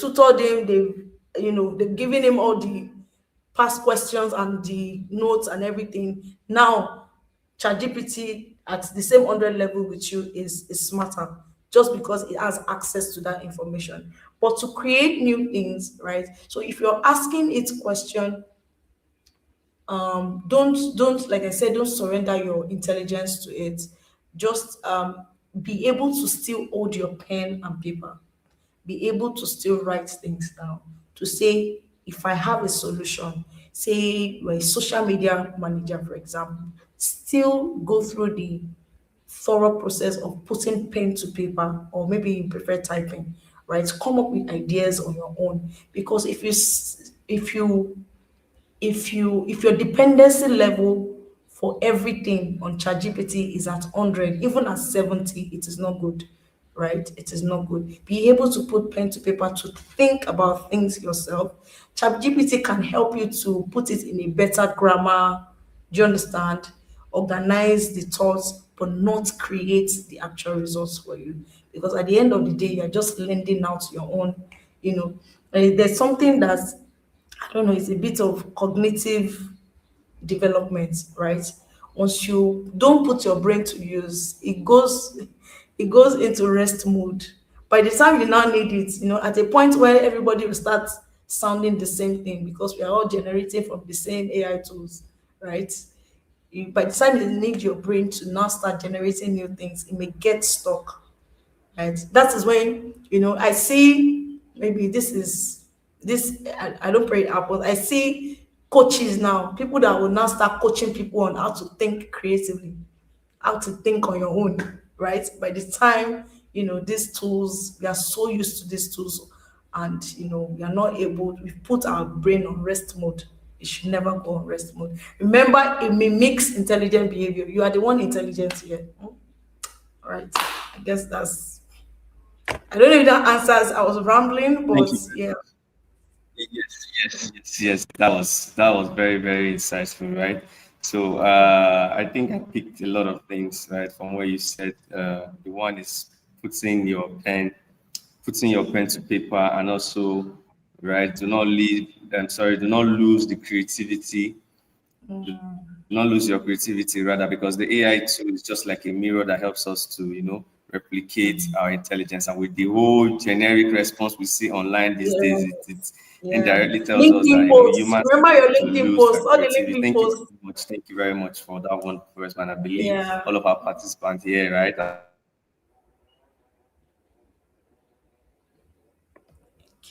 given him all the past questions and the notes and everything. Now ChatGPT at the same 100 level with you is smarter, just because it has access to that information. But to create new things, right? So if you're asking it question, don't like I said, don't surrender your intelligence to it. Just be able to still hold your pen and paper, be able to still write things down, to say, if I have a solution, say you're a social media manager, for example, still go through the thorough process of putting pen to paper, or maybe you prefer typing, right? Come up with ideas on your own. Because if your dependency level for everything on ChatGPT is at 100, even at 70, it is not good, right? It is not good. Be able to put pen to paper to think about things yourself. ChatGPT can help you to put it in a better grammar. Do you understand? Organize the thoughts, but not create the actual results for you. Because at the end of the day, you're just lending out your own, you know. There's something that's, I don't know, it's a bit of cognitive development, right? Once you don't put your brain to use, it goes into rest mode. By the time you now need it, at a point where everybody will start sounding the same thing because we are all generating from the same AI tools, right? By the time you need your brain to now start generating new things, it may get stuck. Right. That is when, I see, maybe I don't pray it out, but I see coaches now, people that will now start coaching people on how to think creatively, how to think on your own, right? By the time, these tools, we are so used to these tools, and we are not able, we've put our brain on rest mode. It should never go on rest mode. Remember, it mimics intelligent behavior. You are the one intelligent here. Right. I guess I don't know if that answers. I was rambling, Thank but you. yeah. Yes. That was very, very insightful, right? So I think I picked a lot of things, right, from what you said. The one is putting your pen to paper, and also, right, do not lose the creativity. Do not lose your creativity, rather, because the AI tool is just like a mirror that helps us to, replicate our intelligence. And with the whole generic response we see online these days, Yeah, it yeah. indirectly tells us that, LinkedIn posts. humans Remember your to LinkedIn lose posts, that all the creativity. LinkedIn Thank you posts. very much. Thank you very much for that one, first, man. I believe Yeah. all of our participants here, right? Thank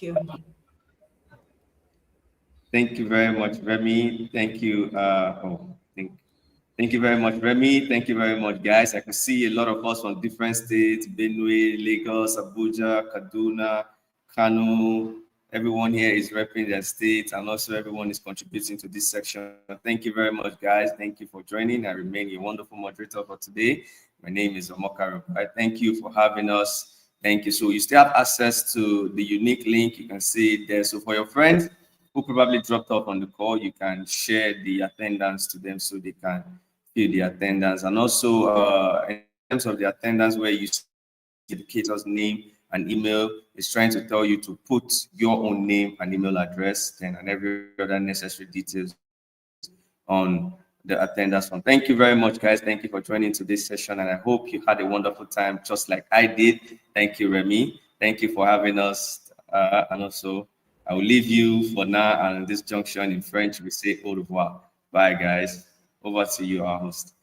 you. Thank you very much, Remy. Thank you. Thank you very much, Remy. Thank you very much, guys. I can see a lot of us from different states: Benue, Lagos, Abuja, Kaduna, Kano. Everyone here is representing their state, and also everyone is contributing to this section. Thank you very much, guys. Thank you for joining. I remain a wonderful moderator for today. My name is Omoka. Thank you for having us. Thank you. So you still have access to the unique link. You can see it there. So for your friends who probably dropped off on the call, you can share the attendance to them so they can fill the attendance. And also, in terms of the attendance, where you see the educator's name and email, is trying to tell you to put your own name and email address, then, and every other necessary details on the attendance form. Thank you very much, guys. Thank you for joining today's session, and I hope you had a wonderful time, just like I did. Thank you, Remy. Thank you for having us. And also, I will leave you for now. And this junction in French, we say au revoir. Bye, guys. Over to you, our host.